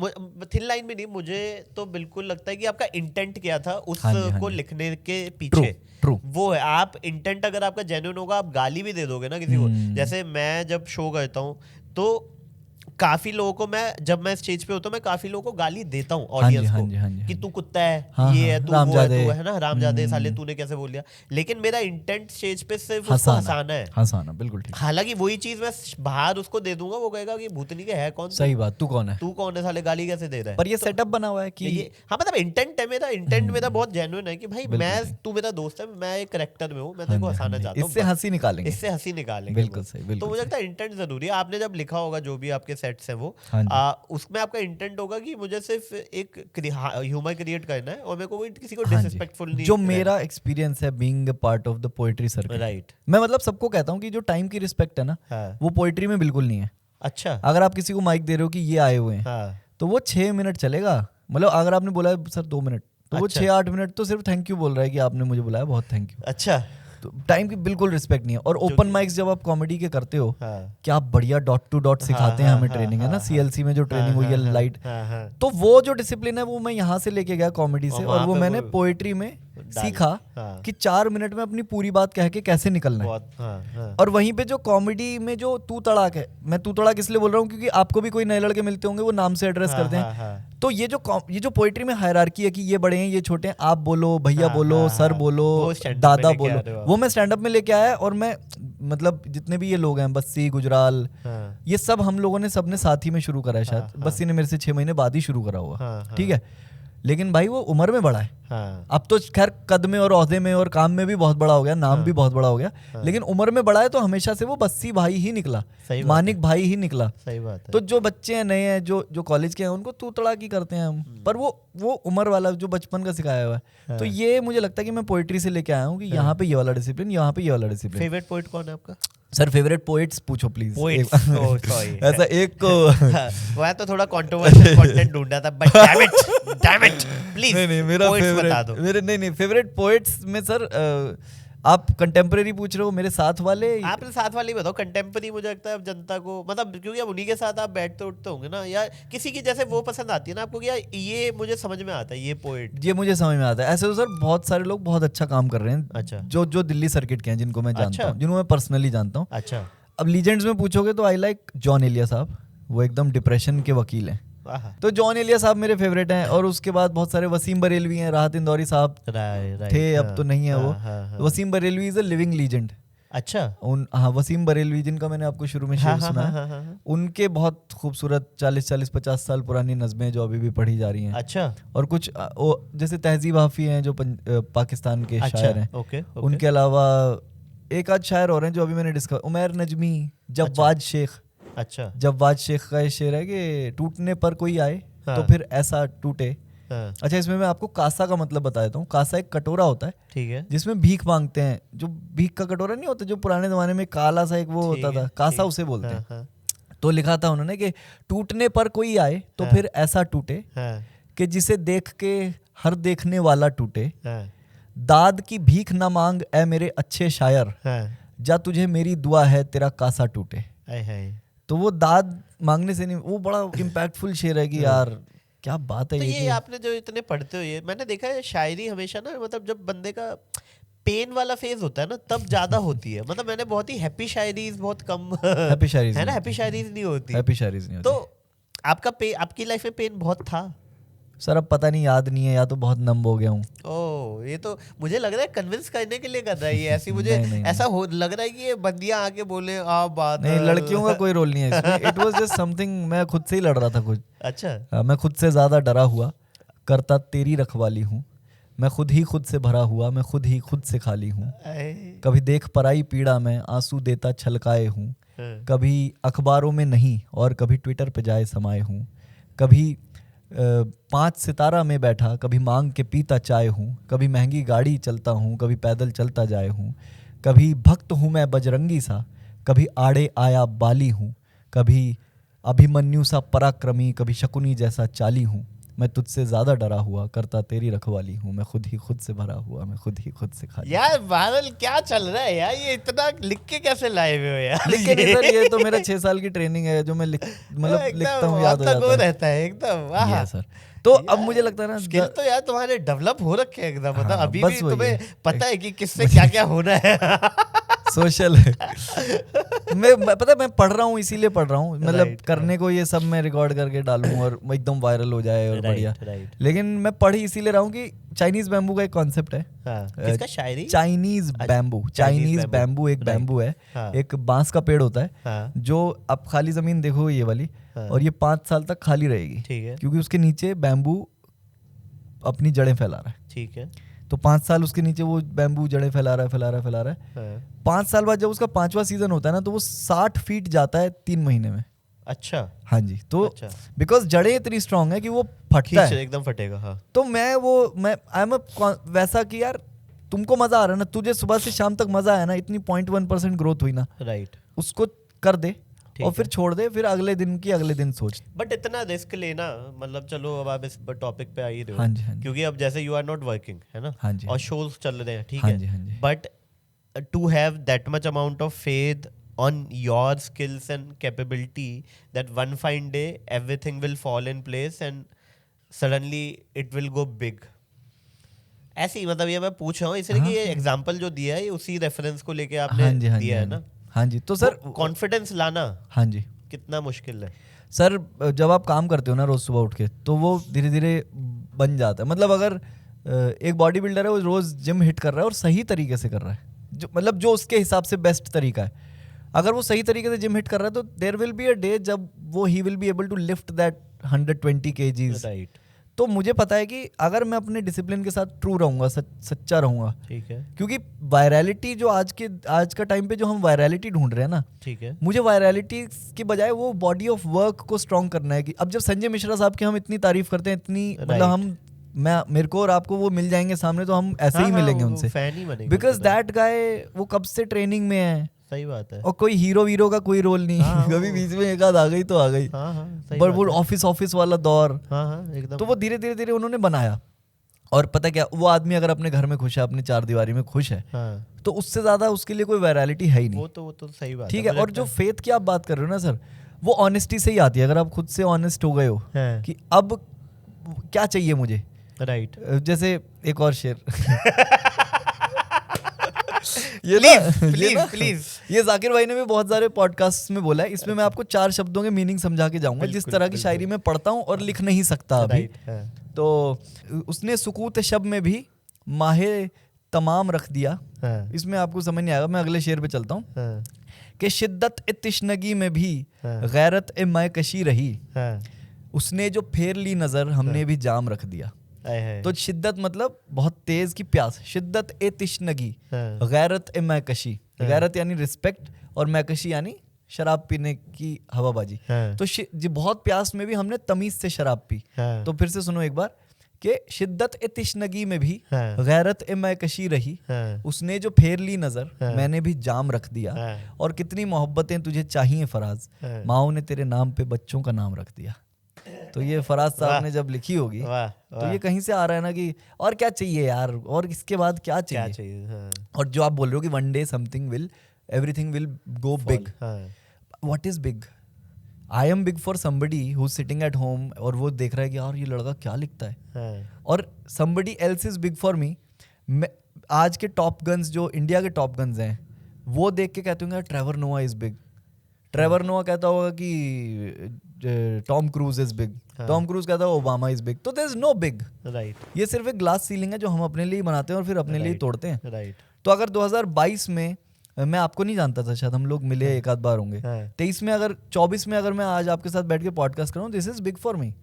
थिन लाइन में नहीं, मुझे तो बिल्कुल लगता है कि आपका इंटेंट क्या था उसको लिखने के पीछे। ट्रू वो है, आप इंटेंट अगर आपका जेन्युइन होगा, आप गाली भी दे दोगे ना किसी को। जैसे मैं जब शो करता हूँ तो काफी लोगों को जब मैं स्टेज पे होता हूँ मैं काफी लोगों को गाली देता हूँ ऑडियंस को कि तू कुत्ता है, ये है, तू वो है, तू है ना हरामजादे साले, तूने कैसे बोल दिया। लेकिन मेरा इंटेंट स्टेज पे सिर्फ उसको हंसाना है, हंसाना, बिल्कुल ठीक। हालांकि वही चीज मैं बाहर उसको दे दूंगा, वो कहेगा कि भूतनी के है कौन, सही बात, तू कौन है साले, गाली कैसे दे रहा है। पर ये सेटअप बना हुआ है कि हाँ मतलब इंटेंट है मेरा, इंटेंट मेरा बहुत जेन्युइन है कि भाई तू मेरा दोस्त है, मैं एक कैरेक्टर में हूँ, मैं तेरे को हंसाना चाहता हूँ, इससे हंसी निकालेंगे, इससे हंसी निकालेंगे। बिल्कुल सही। तो मुझे लगता है इंटेंट जरूरी है। आपने जब लिखा होगा जो भी आपके सेट्स हैं वो उसमें आपका इंटेंट होगा कि मुझे सिर्फ एक ह्यूमर क्रिएट करना है और मेरे को किसी को डिसरिस्पेक्टफुल नहीं। जो मेरा एक्सपीरियंस है being a part of the poetry circle, right, मैं मतलब सबको कहता हूँ कि जो टाइम की रिस्पेक्ट है ना, वो पोएट्री में बिल्कुल नहीं है। अच्छा, अगर आप किसी को माइक दे रहे हो कि ये आए हुए हैं तो वो 6 मिनट चलेगा, मतलब अगर आपने बोला है सर 2 मिनट तो वो 6-8 मिनट तो सिर्फ थैंक यू बोल रहा है कि आपने मुझे बुलाया, बहुत थैंक यू। अच्छा, तो टाइम की बिल्कुल रिस्पेक्ट नहीं है। और ओपन माइक्स जब आप कॉमेडी के करते हो, क्या बढ़िया डॉट टू डॉट सिखाते हैं हमें, ट्रेनिंग है ना, सीएलसी में जो ट्रेनिंग हुई है लाइट, तो वो जो डिसिप्लिन है वो मैं यहाँ से लेके गया कॉमेडी से, और वो मैंने पोएट्री में सीखा कि 4 मिनट में अपनी पूरी बात कह के कैसे निकलना है। और वहीं पे जो कॉमेडी में जो तू तड़ाक है, मैं तू तड़ाक इसलिए बोल रहा हूँ क्योंकि आपको भी कोई नए लड़के मिलते होंगे वो नाम से एड्रेस करते हैं, तो ये जो पोएट्री में हायरार्की है कि ये बड़े हैं ये छोटे हैं, आप बोलो, भैया बोलो, सर बोलो, दादा बोलो, वो मैं स्टैंड अप में लेके आया। और मैं मतलब जितने भी ये लोग हैं, बस्सी, गुजराल, ये सब हम लोगों ने सबने साथ ही में शुरू करा है। शायद बस्सी ने मेरे से 6 महीने बाद ही शुरू करा हुआ, ठीक है, लेकिन भाई वो उम्र में बड़ा है। अब तो खैर कद में और ओहदे में और काम में भी बहुत बड़ा हो गया, नाम भी बहुत बड़ा हो गया, लेकिन उम्र में बड़ा है तो हमेशा से वो बस्सी भाई ही निकला, मानिक भाई ही निकला। सही बात है। तो जो बच्चे हैं नए हैं, जो कॉलेज के हैं, उनको तू तड़ाक ही करते हैं हम, पर वो उम्र वाला जो बचपन का सिखाया हुआ है। तो ये मुझे लगता है कि मैं पोएट्री से लेके आया हूँ कि यहाँ पे ये वाला डिसिप्लिन, यहाँ पे ये वाला डिसिप्लिन। फेवरेट पोएट कौन है आपका? सर फेवरेट पोएट्स पूछो प्लीज। ऐसा एक को मैं तो थोड़ा कंट्रोवर्शियल कंटेंट ढूंढा था, बट डैम इट प्लीज। नहीं मेरा फेवरेट पोएट्स में सर आप कंटेम्परेरी पूछ रहे हो, मेरे साथ वाले, आपने साथ वाले बताओ। कंटेम्परेरी मुझे लगता है अब जनता को, मतलब क्योंकि अब उन्हीं के साथ आप बैठते उठते होंगे ना, या किसी की जैसे वो पसंद आती है ना आपको, यार ये मुझे समझ में आता है, ये पोएट, ये मुझे समझ में आता है। ऐसे तो सर बहुत सारे लोग बहुत अच्छा काम कर रहे हैं। अच्छा, जो दिल्ली सर्किट के हैं, जिनको मैं जानता हूँ, जिनको मैं पर्सनली जानता हूँ। अच्छा, अब लीजेंड्स में पूछोगे तो आई लाइक जॉन एलिया साहब, वो एकदम डिप्रेशन के वकील हैं, तो जॉन एलिया साहब मेरे फेवरेट हैं। और उसके बाद बहुत सारे वसीम बरेलवी हैं, राहत इंदौरी साहब थे, अब तो नहीं है वो। Wasim Barelvi is a living legend. अच्छा, वसीम बरेलवी जिनका मैंने आपको शुरू में शेर सुना, उनके बहुत खूबसूरत 40-50 साल पुरानी नज़में जो अभी भी पढ़ी जा रही हैं। अच्छा, और कुछ जैसे तहजीब हाफी हैं जो पाकिस्तान के शायर हैं, उनके अलावा एक आध शायर और हैं जो अभी मैंने डिस्कवर, उमैर नजमी, जव्वाद शेख। अच्छा, जव्वाद शेख का ये शेर है कि टूटने पर कोई आए तो फिर ऐसा टूटे। अच्छा, इसमें मैं आपको कासा का मतलब बता देता हूँ। कासा एक कटोरा होता है, ठीक है, जिसमें भीख मांगते हैं। जो भीख का कटोरा नहीं होता जो पुराने जमाने में काला सा एक वो होता था, कासा उसे बोलते हैं। तो लिखा था उन्होंने कि टूटने पर कोई आए तो फिर ऐसा टूटे कि जिसे देख के हर देखने वाला टूटे, दाद की भीख ना मांग ए मेरे अच्छे शायर, जा तुझे मेरी दुआ है तेरा कासा टूटे। तो वो दाद मांगने से नहीं, वो बड़ा इम्पैक्टफुल शेर है कि यार क्या बात है। तो ये आपने जो इतने पढ़ते हो, ये मैंने देखा है शायरी हमेशा ना, मतलब जब बंदे का पेन वाला फेज होता है ना तब ज्यादा होती है। मतलब मैंने बहुत ही हैप्पी शायरीज बहुत कम हैप्पी शायरीज है ना, हैप्पी शायरीज नहीं होती, हैप्पी शायरीज नहीं होती। तो आपकी लाइफ में पेन बहुत था सर? अब पता नहीं, याद नहीं है, या तो बहुत नम हो गया हूँ। ओह, ये तो मुझे लग रहा है कन्विंस करने के लिए कर रहा है ये ऐसी, मुझे ऐसा लग रहा है कि ये बंदियां आके बोले आप बात नहीं, लड़कियों का कोई रोल नहीं है इसमें। इट वाज जस्ट समथिंग, मैं खुद से ही लड़ रहा था कुछ। अच्छा, मैं खुद से ज्यादा डरा हुआ, करता तेरी रखवाली हूँ, मैं खुद ही खुद से भरा हुआ, मैं खुद ही खुद से खाली हूँ, कभी देख पराई पीड़ा में आंसू देता छलकाए हूँ, कभी अखबारों में नहीं और कभी ट्विटर पे जाए समाये हूँ, कभी 5 सितारा में बैठा, कभी मांग के पीता चाय हूँ, कभी महंगी गाड़ी चलता हूँ, कभी पैदल चलता जाए हूँ, कभी भक्त हूँ मैं बजरंगी सा, कभी आड़े आया बाली हूँ, कभी अभिमन्यु सा पराक्रमी, कभी शकुनी जैसा चाली हूँ, मैं तुझसे ज्यादा डरा हुआ, करता तेरी रखवाली हूँ, मैं खुद ही खुद से भरा हुआ, मैं खुद ही खुद से खाली। यार बादल क्या चल रहा है यार, ये इतना लिख के कैसे लाए हुए हो यार? लिख के नहीं सर, ये तो मेरा 6 साल की ट्रेनिंग है जो मैं लिखता हूँ, याद हो जाता है। रहता है एकदम। वाह ये सर, तो अब मुझे लगता है ना स्किल तो यार तुम्हारे डेवलप हो रखे हैं एकदम, मतलब हाँ, अभी बस भी वही तुम्हें है। पता है कि किससे क्या क्या होना है। सोशल है। पता है मैं पढ़ रहा हूँ, इसीलिए पढ़ रहा हूँ, मतलब Right, करने को ये सब मैं रिकॉर्ड करके डालूं और एकदम वायरल हो जाए और बढ़िया। लेकिन मैं पढ़ ही इसीलिए रहा हूँ कि चाइनीज बैम्बू का एक कॉन्सेप्ट है। किसका शायरी? चाइनीज बैम्बू एक बैम्बू है, एक बांस का पेड़ होता है जो आप खाली जमीन देखो ये वाली, और ये 5 साल तक खाली रहेगी, ठीक है, क्योंकि उसके नीचे बैम्बू अपनी जड़ें फैला रहा है। ठीक है। तो 5 साल उसके नीचे वो बैम्बू जड़ें फैला रहा है। 5 साल बाद जब उसका 5वां सीजन होता है ना, तो वो 60 फीट जाता है 3 महीने में। अच्छा। हाँ जी, तो बिकॉज जड़ें इतनी स्ट्रांग है कि वो फटता है, एकदम फटेगा। हाँ। तो मैं आई एम वैसा कि यार तुमको मजा आ रहा है ना, तुझे सुबह से शाम तक मजा आया ना, इतनी 0.1% ग्रोथ हुई ना, राइट, उसको कर दे और फिर छोड़ दे, फिर अगले दिन सोच। बट इतना रिस्क लेना, मतलब चलो अब आप इस टॉपिक पे आ ही रहे हो। हाँ जी, हाँ जी। क्योंकि अब जैसे यू आर नॉट वर्किंग है ना, हाँ जी, और शोज चल रहे हैं, ठीक हाँ है, जी, हाँ जी। But to have that much amount of faith on your skills and capability that one fine day everything will fall in place and suddenly it will go big. ऐसे ही मतलब ये मैं पूछ रहा हूँ इसलिए कि ये एग्जांपल जो दिया है ये उसी रेफरेंस को लेके आपने दिया है ना। हाँ जी, तो सर कॉन्फिडेंस लाना, हाँ जी, कितना मुश्किल है सर। जब आप काम करते हो ना रोज सुबह उठ के, तो वो धीरे धीरे बन जाता है। मतलब अगर एक बॉडी बिल्डर है, वो रोज जिम हिट कर रहा है और सही तरीके से कर रहा है, जो मतलब जो उसके हिसाब से बेस्ट तरीका है, अगर वो सही तरीके से जिम हिट कर रहा है, तो there will be a day जब वो ही will be able to lift that 120 kgs। Right. तो मुझे पता है कि अगर मैं अपने डिसिप्लिन के साथ ट्रू रहूंगा, सच्चा रहूंगा, ठीक है, क्योंकि वायरलिटी जो आज का टाइम पे जो हम वायरलिटी ढूंढ रहे हैं ना, ठीक है, मुझे वायरलिटी की बजाय वो बॉडी ऑफ वर्क को स्ट्रॉन्ग करना है। कि अब जब संजय मिश्रा साहब की हम इतनी तारीफ करते हैं, इतनी मतलब मेरे को और आपको वो मिल जाएंगे सामने, तो हम ऐसे ही मिलेंगे उनसे, बिकॉज दैट गाय वो कब से ट्रेनिंग में है। सही बात है। और कोई हीरो का कोई रोल नहीं। कभी बीच में एक आध आ गई तो आ गई, पर वो ऑफिस वाला दौर, एकदम। तो वो धीरे धीरे उन्होंने बनाया। और पता क्या, वो आदमी अगर अपने घर में खुश है, अपनी 4 दीवारी में खुश है, तो उससे ज्यादा उसके लिए कोई वायरलिटी है ही नहीं। वो तो सही बात है, ठीक है। और जो फेथ की आप बात कर रहे हो ना सर, वो ऑनेस्टी से ही आती है। अगर आप खुद से ऑनेस्ट हो गए हो कि अब क्या चाहिए मुझे, राइट। जैसे एक और शेर प्लीज ये जाकिर भाई ने भी बहुत सारे पॉडकास्ट में बोला है, इसमें मैं आपको 4 शब्दों के मीनिंग समझा के जाऊंगा, जिस तरह की शायरी में पढ़ता हूँ और लिख नहीं सकता अभी। तो उसने सुकूत शब में भी माहे तमाम रख दिया। इसमें आपको समझ नहीं आएगा, मैं अगले शेर पे चलता हूँ कि शिद्दत ए तिश्नगी में भी गैरत ए मैं कशी रही, उसने जो फेर ली नजर हमने भी जाम रख दिया। तो शिद्दत मतलब बहुत तेज की प्यास, शिद्दत ए तिश्नगी, गैरत ए मैकशी, गैरत यानी रिस्पेक्ट और मैकशी यानी शराब पीने की हवाबाजी। तो जी बहुत प्यास में भी हमने तमीज से शराब पी। तो फिर से सुनो एक बार कि शिद्दत ए तिश्नगी में भी गैरत ए मैकशी रही, उसने जो फेर ली नजर मैंने भी जाम रख दिया, और कितनी मोहब्बतें तुझे चाहिए फराज, माओ ने तेरे नाम पे बच्चों का नाम रख दिया। तो ये फराज साहब ने जब लिखी होगी, तो ये कहीं से आ रहा है ना कि और क्या चाहिए यार, और इसके बाद क्या चाहिए। और जो आप बोल रहे हो कि one day everything will go big, what is big? I am big for somebody who is sitting at home और वो देख रहा है कि यार ये लड़का क्या लिखता है, और somebody else is big for me. आज के टॉप गन्स जो इंडिया के टॉप गन्स हैं, वो देख के कहते होंगे ट्रेवर नोआ इज बिग। ट्रेवर नोआ कहता होगा कि Tom Cruise is big, Tom Cruise कहता है ओबामा इज बिग। तो there is no big, right. ये सिर्फ एक ग्लास सीलिंग है जो हम अपने लिए बनाते हैं और फिर अपने लिए तोड़ते हैं, राइट। तो अगर 2022 में मैं आपको नहीं जानता था, शायद हम लोग मिले एक आध बार होंगे, 23 में अगर 24 में अगर मैं आज आपके साथ बैठ के पॉडकास्ट करूं, this is big for me.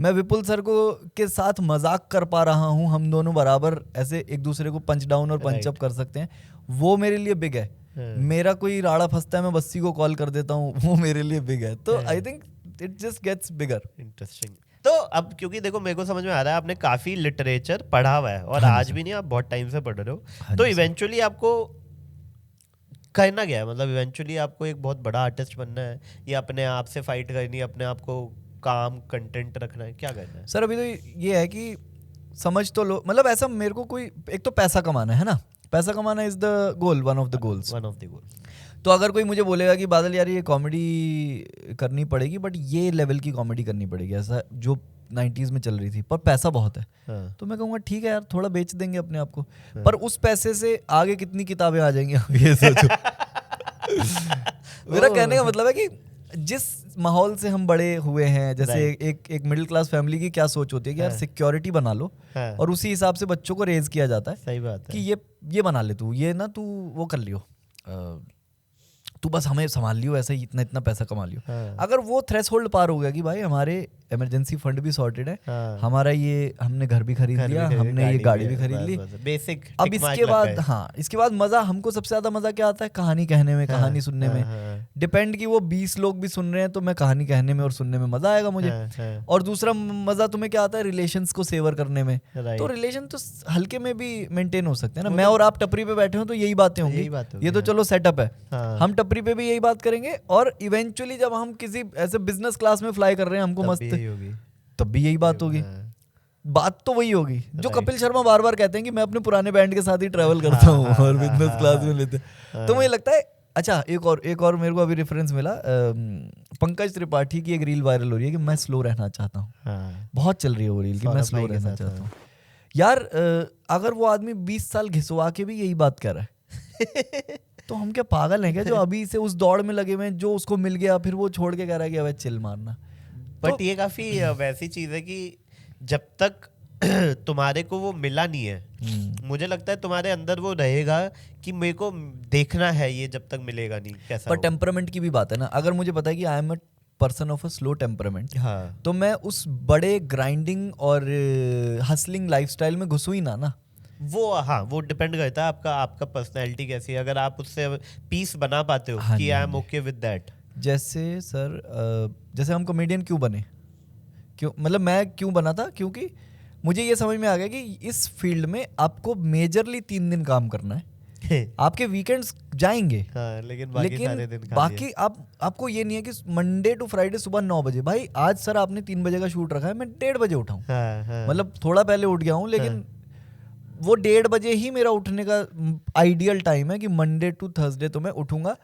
मैं विपुल सर को के साथ मजाक कर पा रहा हूं, हम दोनों बराबर ऐसे एक दूसरे को पंच डाउन और पंच अप कर सकते हैं, वो मेरे लिए बिग है। मेरा कोई राड़ा फंसता है, मैं बस्सी को कॉल कर देता हूँ, वो मेरे लिए बिग है। तो I think it just gets bigger. Interesting. तो अब क्योंकि देखो मेरे को समझ में आ रहा है आपने काफी लिटरेचर पढ़ा हुआ है, और आज भी नहीं, आप बहुत टाइम से पढ़ रहे हो, तो इवेंचुअली आपको करना क्या है, मतलब इवेंचुअली आपको एक बहुत बड़ा आर्टिस्ट बनना है या अपने आप से फाइट करनी है, अपने आप को काम कंटेंट रखना है, क्या करना है? सर अभी तो ये है कि समझ तो लो, मतलब ऐसा मेरे को कोई, एक तो पैसा कमाना है ना, पैसा कमाना is the goal, one of the goals. तो अगर कोई मुझे बोलेगा कि बादल यार ये कॉमेडी करनी पड़ेगी बट ये लेवल की कॉमेडी करनी पड़ेगी, ऐसा जो 90s में चल रही थी, पर पैसा बहुत है, तो मैं कहूँगा ठीक है यार थोड़ा बेच देंगे अपने आप को, पर उस पैसे से आगे कितनी किताबें आ जाएंगी आप ये सोचो। मेरा कहने का मतलब है कि जिस माहौल से हम बड़े हुए हैं, जैसे एक मिडिल क्लास फैमिली की क्या सोच होती है कि यार सिक्योरिटी बना लो, और उसी हिसाब से बच्चों को रेज किया जाता है। सही बात है कि ये बना ले तू, ये ना तू वो कर लियो, तू बस हमें संभाल लियो, ऐसा ही इतना इतना पैसा कमा लियो। अगर वो थ्रेशोल्ड पार हो गया कि भाई हमारे इमरजेंसी फंड भी सॉर्टेड है, हमारा ये हमने घर भी खरीद लिया, हमने ये गाड़ी भी खरीद ली, बेसिक। अब इसके बाद इसके बाद मजा, हमको सबसे ज्यादा मजा क्या आता है? कहानी कहने में, कहानी सुनने में। डिपेंड कि वो 20 लोग भी सुन रहे हैं तो मैं कहानी कहने में और सुनने में मजा आएगा मुझे। और दूसरा मजा तुम्हें क्या आता है? रिलेशंस को सेवर करने में। तो रिलेशन तो हल्के में भी मेंटेन हो सकते हैं ना। मैं और आप टपरी पे बैठे हो तो यही बातें होंगी, ये तो चलो सेटअप है, हम टपरी पे भी यही बात करेंगे, और इवेंचुअली जब हम किसी ऐसे बिजनेस क्लास में फ्लाई कर रहे हैं, हमको मस्त, तब भी यही बात होगी, बात तो वही होगी जो कपिल शर्मा बार बार कहते हैं कि मैं अपने पुराने बैंड के साथ ही ट्रैवल करता हूँ और बिजनेस क्लास में लेते। तो मुझे लगता है, अच्छा एक और मेरे को अभी रेफरेंस मिला, पंकज त्रिपाठी की एक रील वायरल हो रही है कि मैं स्लो रहना चाहता हूँ। बहुत चल रही है वो रील कि मैं स्लो रहना चाहता हूँ। यार अगर वो आदमी 20 साल घिसवा के भी यही बात कर रहा है तो हम क्या पागल हैं क्या, जो अभी से उस दौड़ में लगे हुए हैं, जो उसको मिल गया फिर वो छोड़ के कह रहा है कि अब चिल मारना। बट ये काफी वैसी चीज है कि जब तक तुम्हारे को वो मिला नहीं है, मुझे लगता है तुम्हारे अंदर वो रहेगा कि मेरे को देखना है ये, जब तक मिलेगा नहीं कैसा। पर टेम्परामेंट की भी बात है ना, अगर मुझे पता है कि I am a person of a slow temperament, तो मैं उस बड़े ग्राइंडिंग और हसलिंग लाइफस्टाइल में घुसू ही ना। वो डिपेंड करता है आपका पर्सनैलिटी कैसी है। अगर आप उससे पीस बना पाते हो कि I am okay with that. जैसे सर जैसे हम कॉमेडियन क्यों बने, क्यों, मतलब मैं क्यों बना था, क्योंकि मुझे ये समझ में आ गया कि इस फील्ड में आपको मेजरली 3 दिन काम करना है। आपके वीकेंड्स जाएंगे, लेकिन सारे दिन बाकी आपको ये नहीं है कि मंडे टू फ्राइडे सुबह 9 बजे, भाई आज सर आपने 3 बजे का शूट रखा है, मैं 1:30 बजे उठाऊं, मतलब थोड़ा पहले उठ गया हूँ, लेकिन वो 1:30 बजे ही मेरा उठने का आइडियल टाइम है कि मंडे टू थर्सडे तो मैं उठूंगा।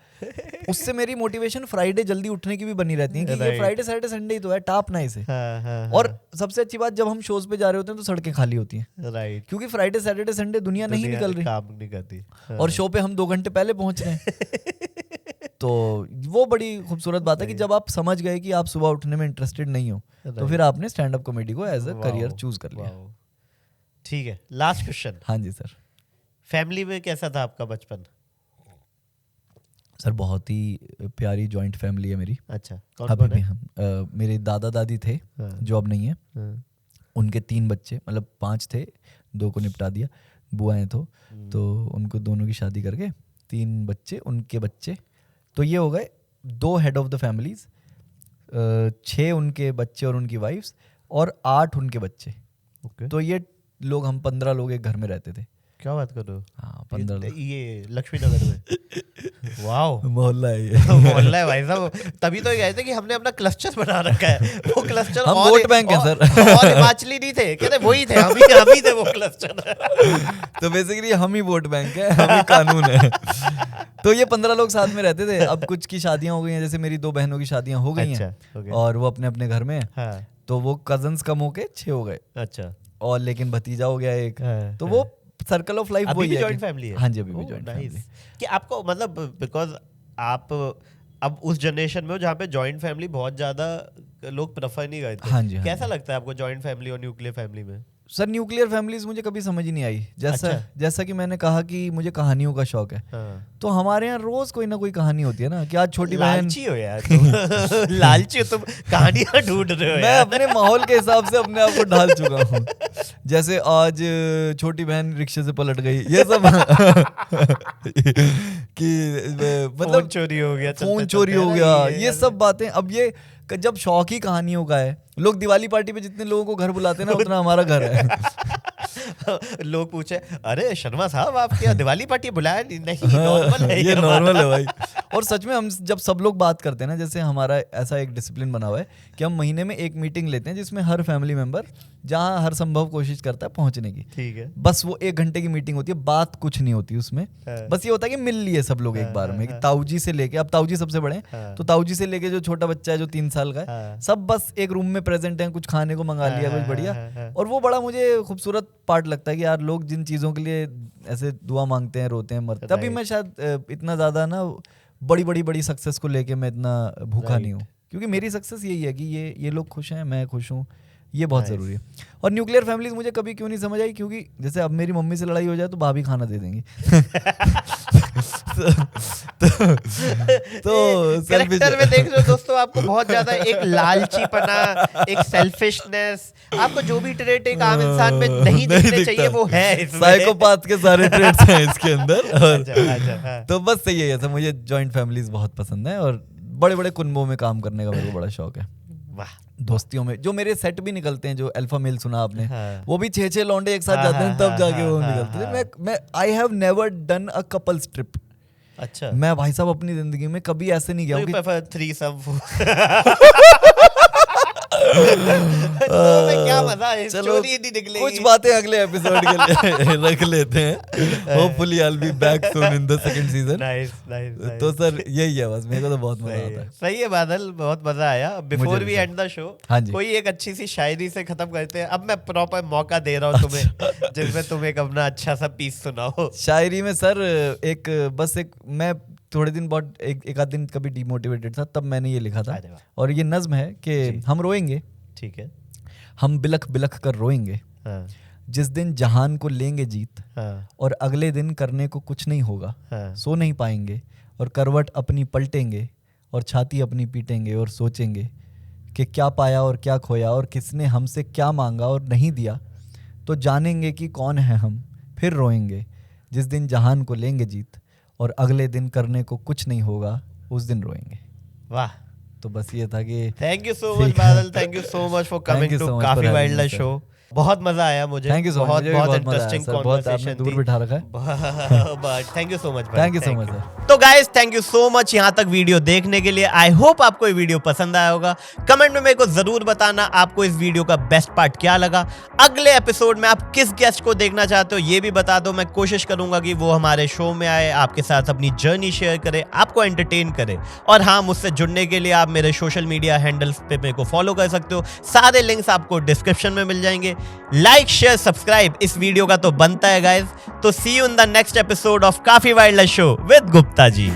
उससे मेरी मोटिवेशन फ्राइडे जल्दी उठने की भी बनी रहती है कि ये फ्राइडे सैटरडे संडे ही तो है, टाप ना इसे। और सबसे अच्छी बात, जब हम शोज पे जा रहे होते हैं तो सड़कें खाली होती हैं, राइट, क्योंकि फ्राइडे सैटरडे संडे दुनिया नहीं निकल रही, काम नहीं करती, और शो पे हम 2 घंटे पहले पहुंच रहे हैं। तो वो बड़ी खूबसूरत बात है कि जब आप समझ गए कि आप सुबह उठने में इंटरेस्टेड नहीं हो, तो फिर आपने स्टैंड अप कॉमेडी को एज अ करियर चूज कर लिया। ठीक है, लास्ट क्वेश्चन। हाँ जी सर। फैमिली में कैसा था आपका बचपन? सर बहुत ही प्यारी जॉइंट फैमिली है मेरी। अच्छा, अभी भी हम मेरे दादा दादी थे जो अब नहीं है, उनके 3 बच्चे, मतलब 5 थे, 2 को निपटा दिया, बुआएं तो उनको दोनों की शादी करके 3 बच्चे, उनके बच्चे, तो ये हो गए 2 हेड ऑफ द फैमिलीज, 6 उनके बच्चे और उनकी वाइफ्स, और 8 उनके बच्चे। तो ये लोग, हम 15 लोग एक घर में रहते थे। क्या बात कर रहे हो? हाँ, 15 लोग, ये लक्ष्मी नगर में। वाओ, मोहल्ला है ये। मोहल्ला है भाई साहब। तभी तो कहते थे कि हमने अपना क्लस्टर बना रखा है। वो क्लस्टर हम वोट बैंक है सर, और हिमाचली नहीं थे, कहते वही थे, हम ही थे वो क्लस्टर। तो बेसिकली हम ही वोट बैंक है, हम ही कानून है। तो ये 15 लोग साथ में रहते थे। अब कुछ की शादियां हो गई हैं, जैसे मेरी 2 बहनों की शादियां हो गई हैं, और वो अपने अपने घर में हैं, तो वो कजन्स कम होके 6 हो गए। अच्छा, और लेकिन भतीजा हो गया एक, तो वो सर्कल ऑफ लाइफ वही है। जॉइंट फैमिली है? हाँ जी, अभी भी जॉइंट फैमिली। कि आपको, मतलब बिकॉज आप अब उस जनरेशन में हो जहाँ पे जॉइंट फैमिली बहुत ज्यादा लोग प्रेफर नहीं करते। हाँ जी, कैसा लगता है आपको जॉइंट फैमिली और न्यूक्लियर फैमिली में? सर न्यूक्लियर फैमिलीज मुझे कभी समझ ही नहीं आई। जैसा कि मैंने कहा कि मुझे कहानियों का शौक है, तो हमारे यहाँ रोज कोई ना कोई कहानी होती है ना, कि आज छोटी बहन। लालची हो यार तुम। लालची हो तुम, कहानियां ढूंढ रहे हो। मैं अपने माहौल के हिसाब से अपने आप को ढाल चुका हूँ। जैसे आज छोटी बहन रिक्शे से पलट गई, ये सब कि मतलब चोरी हो गया, फोन चोरी हो गया, ये सब बातें। अब ये जब शौक ही कहानियों का है, लोग दिवाली पार्टी पे जितने लोगों को घर बुलाते हैं ना, उतना हमारा घर है। लोग पूछे, अरे शर्मा साहब आपके यहाँ दिवाली पार्टी बुलाया नहीं? नॉर्मल है ये नॉर्मल है भाई। और सच में हम जब सब लोग बात करते हैं ना, जैसे हमारा ऐसा एक डिसिप्लिन बना हुआ है कि हम महीने में एक मीटिंग लेते हैं जिसमें हर फैमिली मेंबर जहाँ हर संभव कोशिश करता है पहुंचने की। ठीक है। बस वो 1 घंटे की मीटिंग होती है, बात कुछ नहीं होती उसमें। बस ये होता है कि मिल लिए सब लोग एक बार में, कि ताऊ जी से लेके, अब ताऊ जी सबसे बड़े हैं तो ताऊ जी से लेके जो छोटा बच्चा है जो 3 साल का है, सब बस एक रूम में प्रेजेंट है, कुछ खाने को मंगा लिया कुछ बढ़िया। और वो बड़ा मुझे खूबसूरत पार्ट लगता है कि यार लोग जिन चीज़ों के लिए ऐसे दुआ मांगते हैं, रोते हैं, मरते, तभी मैं शायद इतना ज़्यादा ना बड़ी सक्सेस को लेके मैं इतना भूखा नहीं हूँ, क्योंकि मेरी सक्सेस यही है कि ये लोग खुश हैं, मैं खुश हूँ, ये बहुत ज़रूरी है। और न्यूक्लियर फैमिलीज मुझे कभी क्यों नहीं समझ आई, क्योंकि जैसे अब मेरी मम्मी से लड़ाई हो जाए तो भाभी खाना दे देंगी। तो कैरेक्टर में देख लो दोस्तों, आपको बहुत ज्यादा एक लालचीपना, एक सेल्फिशनेस, आपको जो भी ट्रेट एक आम इंसान में नहीं दिखने चाहिए वो है इसमें। साइकोपाथ के सारे ट्रेट्स हैं इसके अंदर। अच्छा। तो बस सही है, ऐसा मुझे जॉइंट फैमिलीज बहुत पसंद है और बड़े बड़े कुनबों में काम करने का मेरे को बड़ा शौक है। वाह। दोस्तियों में जो मेरे सेट भी निकलते हैं, जो अल्फा मेल सुना आपने, वो भी 6 लौंडे एक साथ जाते हैं तब जाके वो निकलते हैं। मैं I have never done a couples trip. अच्छा। मैं भाई साहब अपनी जिंदगी में कभी ऐसे नहीं गया हूँ कि थ्रीसम। क्या मजा है, चलो नहीं निकलेगी। कुछ बातें अगले एपिसोड के लिए रख लेते हैं। Hopefully I will be back soon in the second season. Nice. तो सर यही है, बस मेरे को तो बहुत मजा आता है। सही है बादल, बहुत मजा आया। Before we end the show, कोई एक अच्छी सी शायरी से खत्म करते हैं। अब मैं प्रॉपर मौका दे रहा हूँ तुम्हें, जिसमें तुम एक अपना अच्छा सा पीस सुनाओ। शायरी में सर मैं थोड़े दिन बहुत एक आध दिन कभी डिमोटिवेटेड था, तब मैंने ये लिखा था। और ये नज्म है कि हम रोएंगे, ठीक है, हम बिलख बिलख कर रोएंगे, जिस दिन जहान को लेंगे जीत, और अगले दिन करने को कुछ नहीं होगा, सो नहीं पाएंगे और करवट अपनी पलटेंगे और छाती अपनी पीटेंगे और सोचेंगे कि क्या पाया और क्या खोया और किसने हमसे क्या मांगा और नहीं दिया, तो जानेंगे कि कौन है हम, फिर रोएंगे जिस दिन जहान को लेंगे जीत और अगले दिन करने को कुछ नहीं होगा, उस दिन रोएंगे। वाह। तो बस ये था कि thank you so much Badal, thank you so much for coming to Kaafi wild life show. बहुत मजा आया मुझे। थैंक यू सो मच, बहुत इंटरेस्टिंग कॉन्वर्सेशन दूर बिठा रखा है। But thank you so much, thank you so much sir. तो guys thank you so much यहाँ तक वीडियो देखने के लिए। आई होप आपको ये वीडियो पसंद आया होगा। कमेंट में मेरे को जरूर बताना आपको इस वीडियो का बेस्ट पार्ट क्या लगा। अगले एपिसोड में आप किस गेस्ट को देखना चाहते हो ये भी बता दो। मैं कोशिश करूंगा कि वो हमारे शो में आए, आपके साथ अपनी जर्नी शेयर करे, आपको एंटरटेन करे। और हाँ, मुझसे जुड़ने के लिए आप मेरे सोशल मीडिया हैंडल्स पे मेरे को फॉलो कर सकते हो। सारे लिंक्स आपको डिस्क्रिप्शन में मिल जाएंगे। लाइक शेयर सब्सक्राइब इस वीडियो का तो बनता है गाइज। तो see you in the next episode of काफी wild life show with Gupta ji.